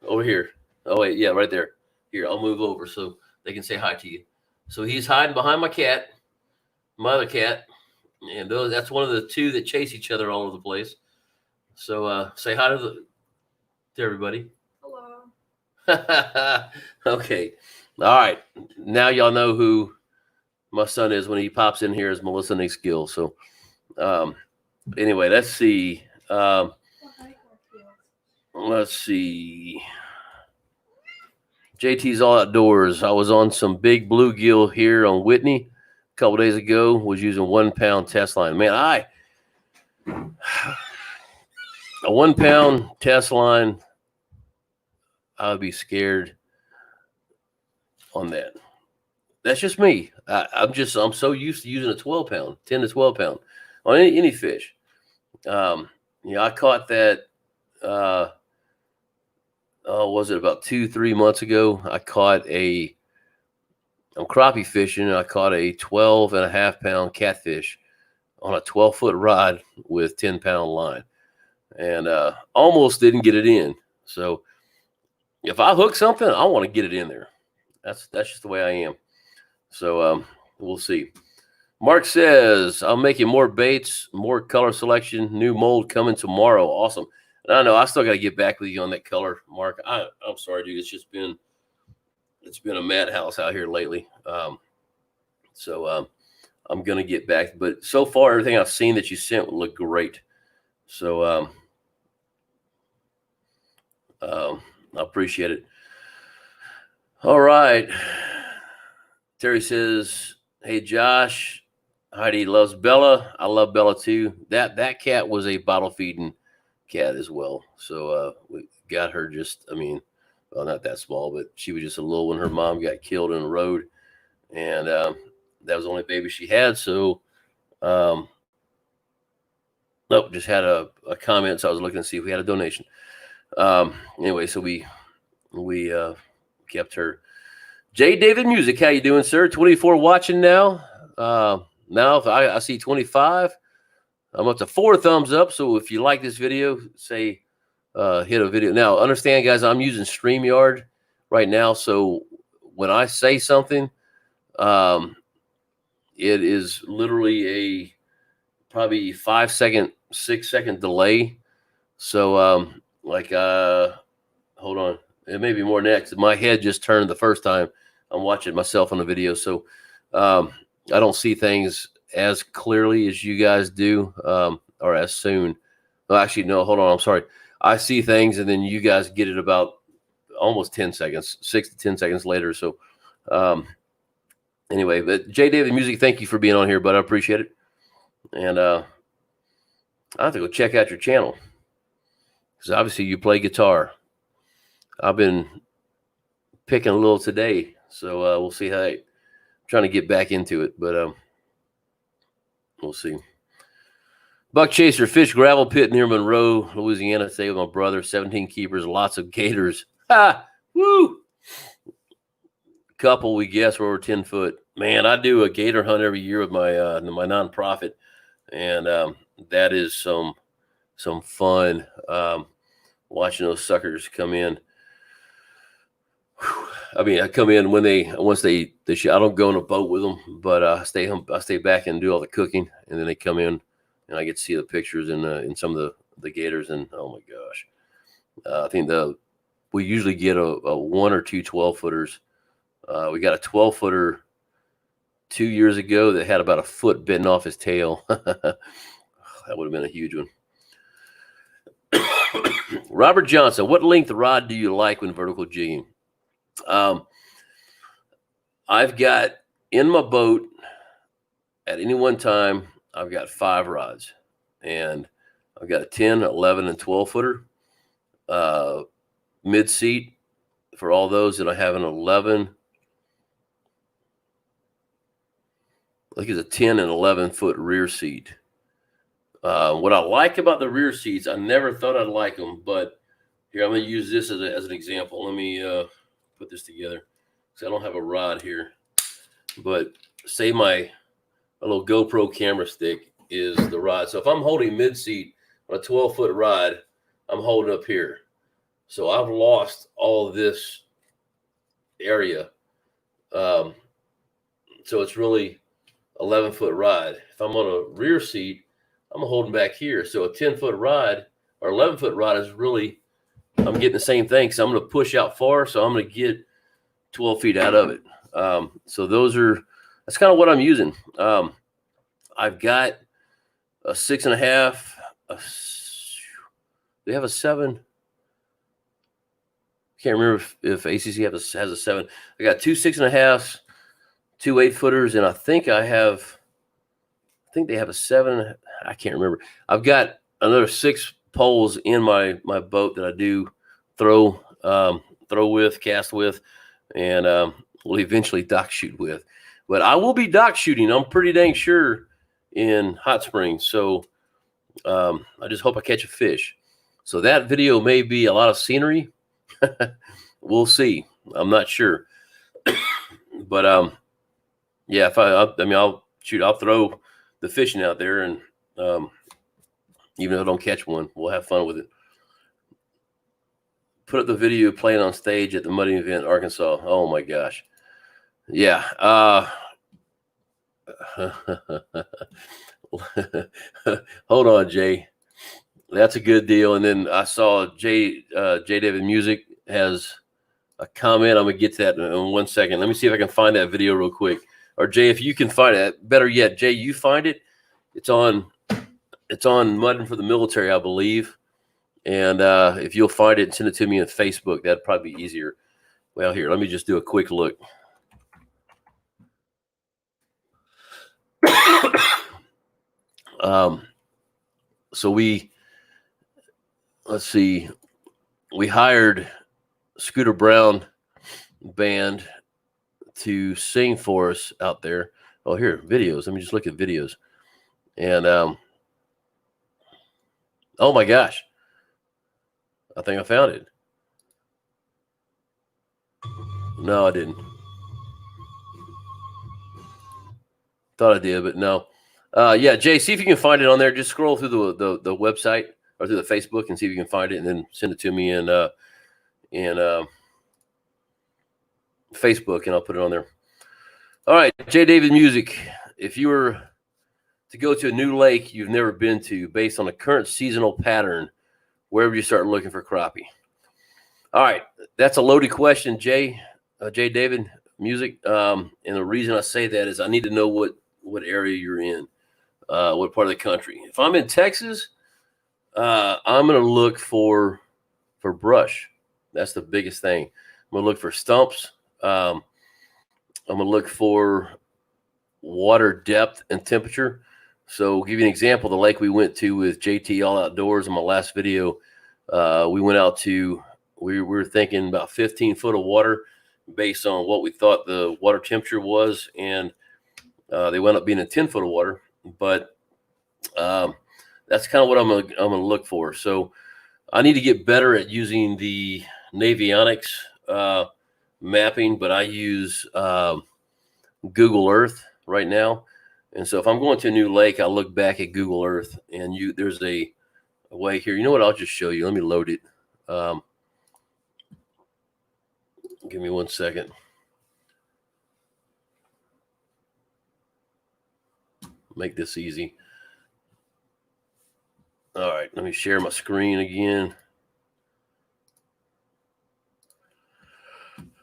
over here. Oh, wait, yeah, right there. Here, I'll move over so they can say hi to you. So he's hiding behind my cat, my other cat, and that's one of the 2 that chase each other all over the place. So say hi to everybody. Hello. Okay. All right. Now y'all know who my son is when he pops in here as Melissa Nick's Gill. So anyway, let's see. Let's see. JT's All Outdoors. I was on some big bluegill here on Whitney a couple days ago. Was using 1 pound test line. Man, a 1 pound test line, I would be scared on that. That's just me. I'm so used to using a 12 pound, 10 to 12 pound on any fish. I caught that. Was it about 2-3 months ago? I'm crappie fishing, and I caught a 12.5 pound catfish on a 12-foot rod with 10-pound line, and almost didn't get it in. So if I hook something, I want to get it in there. That's just the way I am. So we'll see. Mark says, I'm making more baits, more color selection, new mold coming tomorrow. Awesome. And I know I still got to get back with you on that color, Mark. I'm sorry, dude. It's been a madhouse out here lately. So I'm going to get back. But so far, everything I've seen that you sent looked great. So I appreciate it. All right. Terry says, hey, Josh, Heidi loves Bella. I love Bella too. That cat was a bottle feeding cat as well. So we got her well, not that small, but she was just a little when her mom got killed in the road. And that was the only baby she had. So, nope, just had a comment. So I was looking to see if we had a donation. Anyway, so we kept her. J. David Music, how you doing, sir? 24 watching now. Now if I see 25, I'm up to 4 thumbs up. So if you like this video, say hit a video. Now, understand, guys, I'm using StreamYard right now. So when I say something, it is literally probably 5 second, 6 second delay. So hold on. It may be more next. My head just turned the first time I'm watching myself on the video. So I don't see things as clearly as you guys do, or as soon. Well, actually, no, hold on. I'm sorry. I see things and then you guys get it about almost 10 seconds, 6 to 10 seconds later. So anyway, but J. David Music, thank you for being on here, but I appreciate it. And I have to go check out your channel because obviously you play guitar. I've been picking a little today, so we'll see how I'm trying to get back into it, but we'll see. Buck Chaser, fish gravel pit near Monroe, Louisiana. Stay with my brother. 17 keepers, lots of gators. Ha! Woo! couple we guess were over 10 foot. Man, I do a gator hunt every year with my my nonprofit, and that is some fun watching those suckers come in. Whew. I mean, I come in once they shoot. I don't go in a boat with them, but I stay back and do all the cooking, and then they come in, and I get to see the pictures in some of the gators, and oh my gosh, I think we usually get a 1 or 2 12-footers. We got a 12-footer 2 years ago that had about a foot bitten off his tail. That would have been a huge one. Robert Johnson, what length rod do you like when vertical jigging? I've got in my boat at any one time, I've got 5 rods, and I've got a 10, 11, and 12-footer. Mid seat for all those, and I have an 11. I think it's a 10 and 11-foot rear seat. What I like about the rear seats, I never thought I'd like them, but here, I'm going to use this as an example. Let me put this together because I don't have a rod here. But say my little GoPro camera stick is the rod. So if I'm holding mid-seat on a 12-foot rod, I'm holding up here. So I've lost all of this area. So it's really 11-foot rod. If I'm on a rear seat, I'm holding back here. So a 10-foot rod or 11-foot rod is really, I'm getting the same thing. So I'm going to push out far. So I'm going to get 12 feet out of it. So that's kind of what I'm using. I've got a 6.5. They have a 7. Can't remember if ACC has a 7. I got 2 6.5s, 2 8-footers, and I think they have a 7. I can't remember. I've got another 6 poles in my boat that I do throw with, cast with, and will eventually dock shoot with. But I will be dock shooting, I'm pretty dang sure, in Hot Springs. So I just hope I catch a fish. So that video may be a lot of scenery. We'll see. I'm not sure. But yeah, I'll throw the fishing out there, and even if I don't catch one, we'll have fun with it. Put up the video playing on stage at the mudding event, Arkansas. Oh my gosh. Yeah. Hold on, Jay. That's a good deal. And then I saw J David Music has a comment. I'm gonna get to that in 1 second. Let me see if I can find that video real quick. Or Jay, if you can find it, better yet, Jay, you find it. It's on Mudding for the Military, I believe. And if you'll find it and send it to me on Facebook, that'd probably be easier. Well, here, let me just do a quick look. So let's see, we hired Scooter Brown Band to sing for us out there. Oh, here, videos. Let me just look at videos. And oh my gosh, I think I found it. No, I didn't. Thought I did, but no. Yeah, Jay, see if you can find it on there. Just scroll through the website or through the Facebook and see if you can find it, and then send it to me in Facebook, and I'll put it on there. All right, J. David Music. If you were to go to a new lake you've never been to, based on the current seasonal pattern, where would you start looking for crappie? All right, that's a loaded question, J. David Music. And the reason I say that is I need to know what area you're in, what part of the country. If I'm in Texas, I'm going to look for brush. That's the biggest thing. I'm going to look for stumps. I'm going to look for water depth and temperature. So I'll give you an example. The lake we went to with JT All Outdoors in my last video, we went out to, we were thinking about 15 foot of water based on what we thought the water temperature was. And they wound up being a 10 foot of water, but that's kind of what I'm gonna look for. So I need to get better at using the Navionics mapping, but I use Google Earth right now. And so if I'm going to a new lake, I look back at Google Earth, and there's a way here. You know what? I'll just show you. Let me load it. Give me 1 second. Make this easy. All right, let me share my screen again.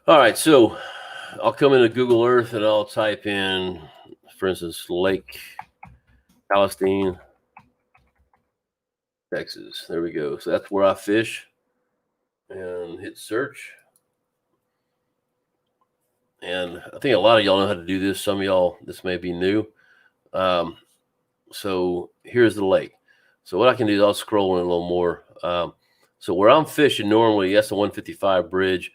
All right, so I'll come into Google Earth and I'll type in, for instance, Lake Palestine, Texas. There we go. So that's where I fish, and hit search. And I think a lot of y'all know how to do this. Some of y'all, this may be new. So here's the lake. So what I can do is I'll scroll in a little more. So where I'm fishing normally, that's the 155 bridge.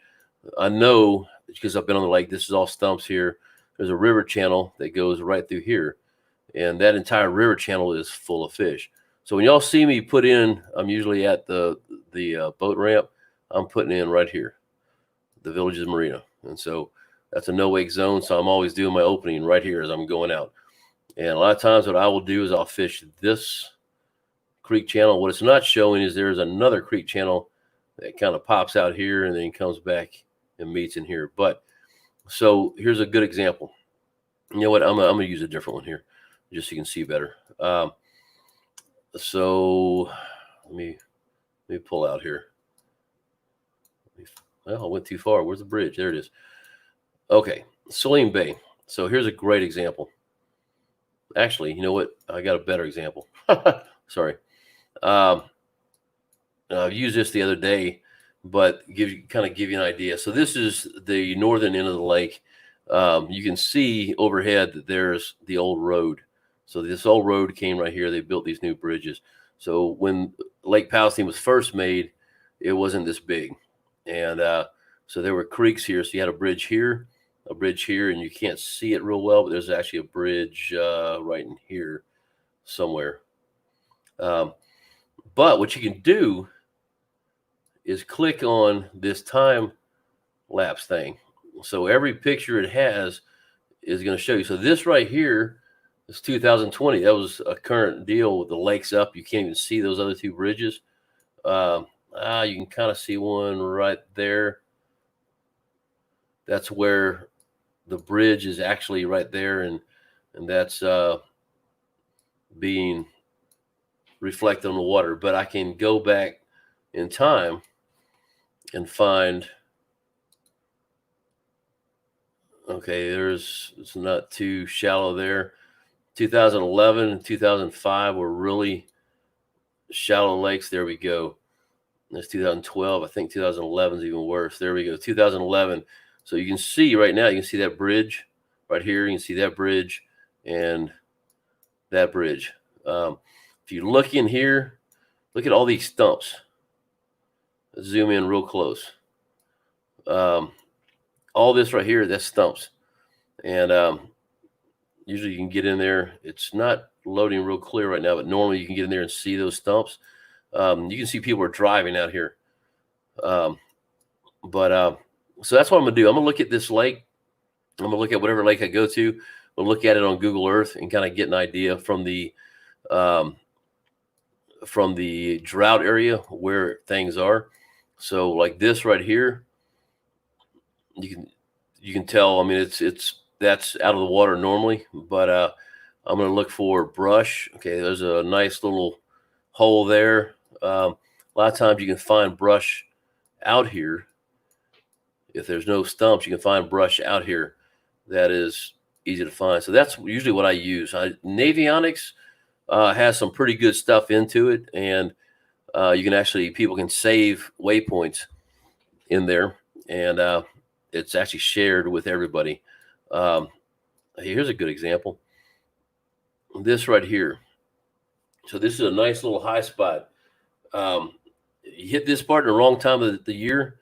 I know because I've been on the lake, this is all stumps here. There's a river channel that goes right through here. And that entire river channel is full of fish. So when y'all see me put in, I'm usually at the boat ramp. I'm putting in right here, the Villages Marina. And so that's a no-wake zone. So I'm always doing my opening right here as I'm going out. And a lot of times what I will do is I'll fish this creek channel. What it's not showing is there's another creek channel that kind of pops out here and then comes back and meets in here. But so here's a good example. You know what? I'm gonna use a different one here just so you can see better. So let me pull out here. Well, I went too far. Where's the bridge? There it is. Okay, Saline Bay. So here's a great example. Actually, you know what? I got a better example. Sorry. I've used this the other day, but give you an idea. So this is the northern end of the lake. You can see overhead that there's the old road. So this old road came right here. They built these new bridges. So when Lake Palestine was first made, it wasn't this big. And so there were creeks here. So you had a bridge here, and you can't see it real well, but there's actually a bridge right in here somewhere. But what you can do is click on this time lapse thing. So every picture it has is going to show you. So this right here is 2020. That was a current deal with the lakes up. You can't even see those other two bridges. You can kind of see one right there. That's where the bridge is actually right there, and that's being reflected on the water. But I can go back in time and find, okay, it's not too shallow there. 2011 and 2005 were really shallow lakes. There we go. That's 2012. I think 2011 is even worse. There we go. 2011. So you can see right now, you can see that bridge right here. You can see that bridge and that bridge. If you look in here, look at all these stumps. Let's zoom in real close. All this right here, that's stumps. And usually you can get in there. It's not loading real clear right now, but normally you can get in there and see those stumps. You can see people are driving out here. So that's what I'm going to do. I'm going to look at this lake. I'm going to look at whatever lake I go to. We'll look at it on Google Earth and kind of get an idea from the drought area where things are. So like this right here, you can tell. I mean, that's out of the water normally, but I'm going to look for brush. Okay, there's a nice little hole there. A lot of times you can find brush out here. If there's no stumps, you can find brush out here that is easy to find. So that's usually what I use. Navionics has some pretty good stuff into it, and people can save waypoints in there, and it's actually shared with everybody. Here's a good example. This right here. So this is a nice little high spot. You hit this part in the wrong time of the year,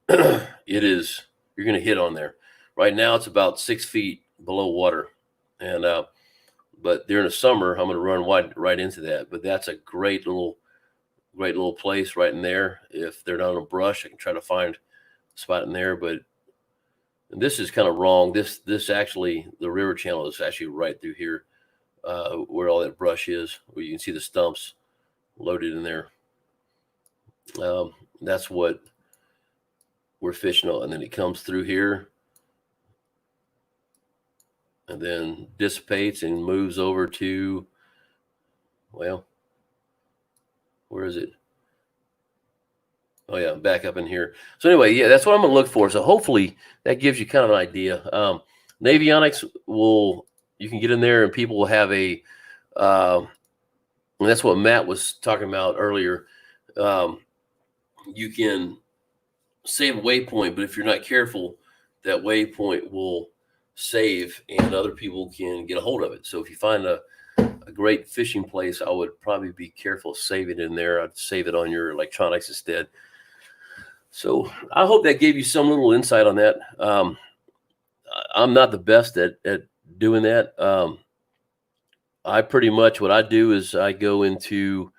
you're going to hit on there. Right now it's about 6 feet below water, and but during the summer I'm going to run right into that. But that's a great little place right in there. If they're not on a brush, I can try to find a spot in there. But And this is kind of wrong. This actually, the river channel is actually right through here, where all that brush is, where you can see the stumps loaded in there. That's what we're fishing on. And then it comes through here and then dissipates and moves over to, well, where is it? Oh yeah, back up in here. So anyway, yeah, that's what I'm gonna look for. So hopefully that gives you kind of an idea. Navionics you can get in there and people will have a, and that's what Matt was talking about earlier. You can save a waypoint, but if you're not careful, that waypoint will save and other people can get a hold of it. So if you find a great fishing place, I would probably be careful saving it in there. I'd save it on your electronics instead. So I hope that gave you some little insight on that. I'm not the best at doing that. I pretty much, what I do is I go into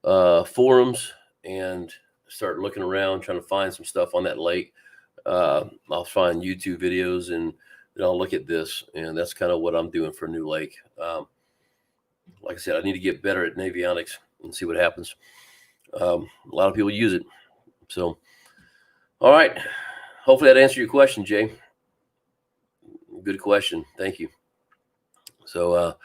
forums and start looking around, trying to find some stuff on that lake. I'll find YouTube videos and then I'll look at this, and that's kind of what I'm doing for New Lake. Like I said, I need to get better at navionics and see what happens. A lot of people use it. So, all right. Hopefully that answered your question, Jay. Good question. Thank you. So,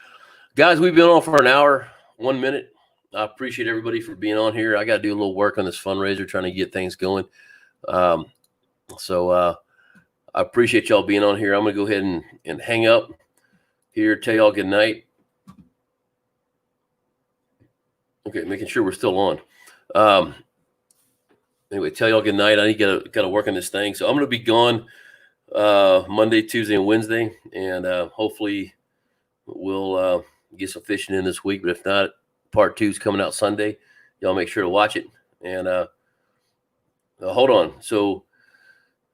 guys, we've been on for an hour, 1 minute. I appreciate everybody for being on here. I got to do a little work on this fundraiser, trying to get things going. So I appreciate y'all being on here. I'm going to go ahead and hang up here, tell y'all good night. Okay, making sure we're still on. Anyway, tell y'all good night. I need to got to work on this thing. So I'm going to be gone Monday, Tuesday, and Wednesday. And hopefully we'll get some fishing in this week. But if not, part 2 is coming out Sunday. Y'all make sure to watch it. And hold on. So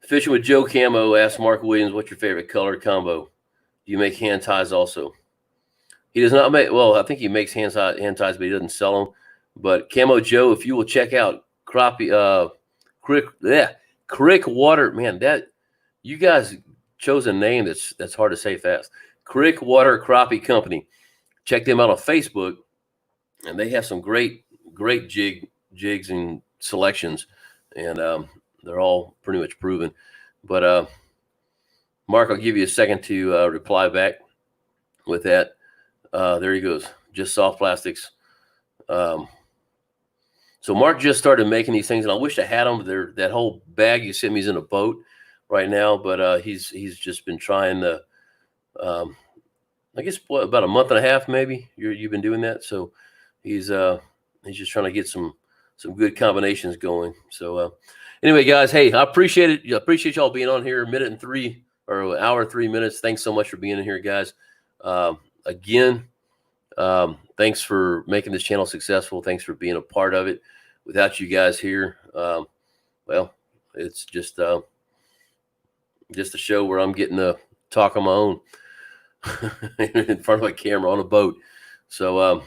Fishing with Joe Camo asked Mark Williams, what's your favorite color combo? Do you make hand ties also? He does not make, well, I think he makes hand ties, but he doesn't sell them. But Camo Joe, if you will check out Crappie, Crick Water, man, that you guys chose a name that's hard to say fast. Crick Water Crappie Company. Check them out on Facebook, and they have some great jigs and selections, and they're all pretty much proven. But Mark, I'll give you a second to reply back with that. There he goes. Just soft plastics. So Mark just started making these things, and I wish I had them. That whole bag you sent me is in a boat right now, but he's just been trying to. I guess about a month and a half, maybe you've been doing that. So he's just trying to get some good combinations going. So anyway, guys, hey, I appreciate it. I appreciate y'all being on here. A minute and 3 or an hour, 3 minutes. Thanks so much for being in here, guys. Again, thanks for making this channel successful. Thanks for being a part of it. Without you guys here, well, it's just a show where I'm getting to talk on my own in front of a camera on a boat. So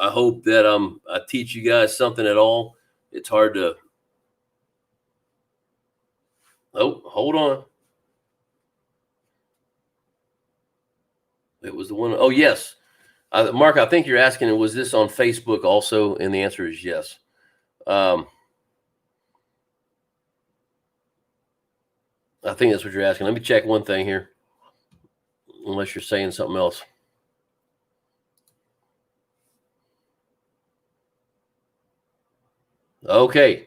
I hope that I teach you guys something at all. It's hard to. Oh, hold on. It was the one. Oh, yes. Mark, I think you're asking, was this on Facebook also? And the answer is yes. I think that's what you're asking. Let me check one thing here, unless you're saying something else. Okay.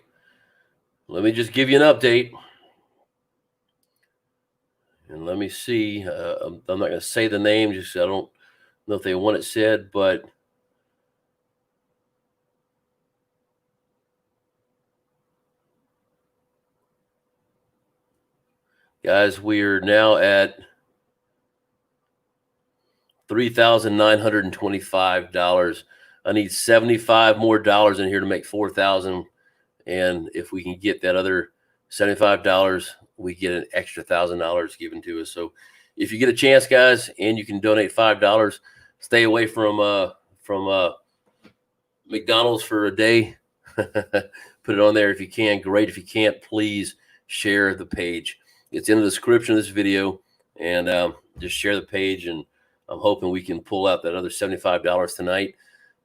Let me just give you an update. And let me see. I'm not going to say the name, just I don't know if they want it said, but guys, we are now at $3,925. I need $75 more in here to make $4,000, and if we can get that other $75, we get an extra $1,000 given to us. So if you get a chance, guys, and you can donate $5, stay away from McDonald's for a day. Put it on there if you can. Great. If you can't, please share the page. It's in the description of this video, and just share the page. And I'm hoping we can pull out that other $75 tonight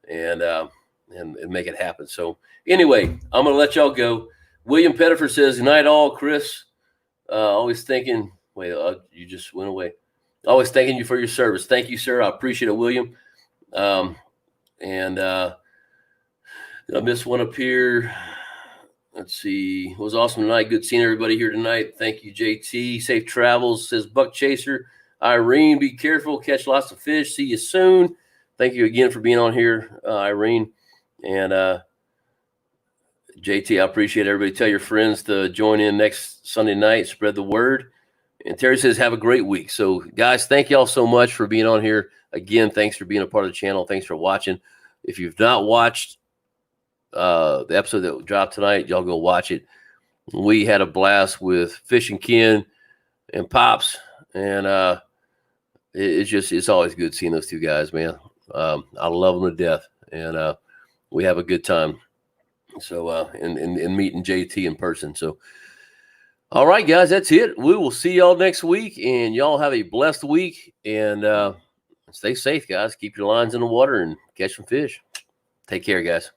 and make it happen. So anyway, I'm going to let y'all go. William Pettiford says, good night all. Chris, always thinking, you just went away. Always thanking you for your service. Thank you, sir. I appreciate it, William. I missed one up here. Let's see. It was awesome tonight. Good seeing everybody here tonight. Thank you, JT. Safe travels, says Buck Chaser. Irene, be careful. Catch lots of fish. See you soon. Thank you again for being on here, Irene. And JT, I appreciate everybody. Tell your friends to join in next Sunday night. Spread the word. And Terry says, have a great week. So, guys, thank y'all so much for being on here. Again, thanks for being a part of the channel. Thanks for watching. If you've not watched the episode that dropped tonight, y'all go watch it. We had a blast with Fish and Ken and Pops. And it's always good seeing those two guys, man. I love them to death. And we have a good time. So, and meeting JT in person. So, all right, guys, that's it. We will see y'all next week, and y'all have a blessed week. And stay safe, guys. Keep your lines in the water and catch some fish. Take care, guys.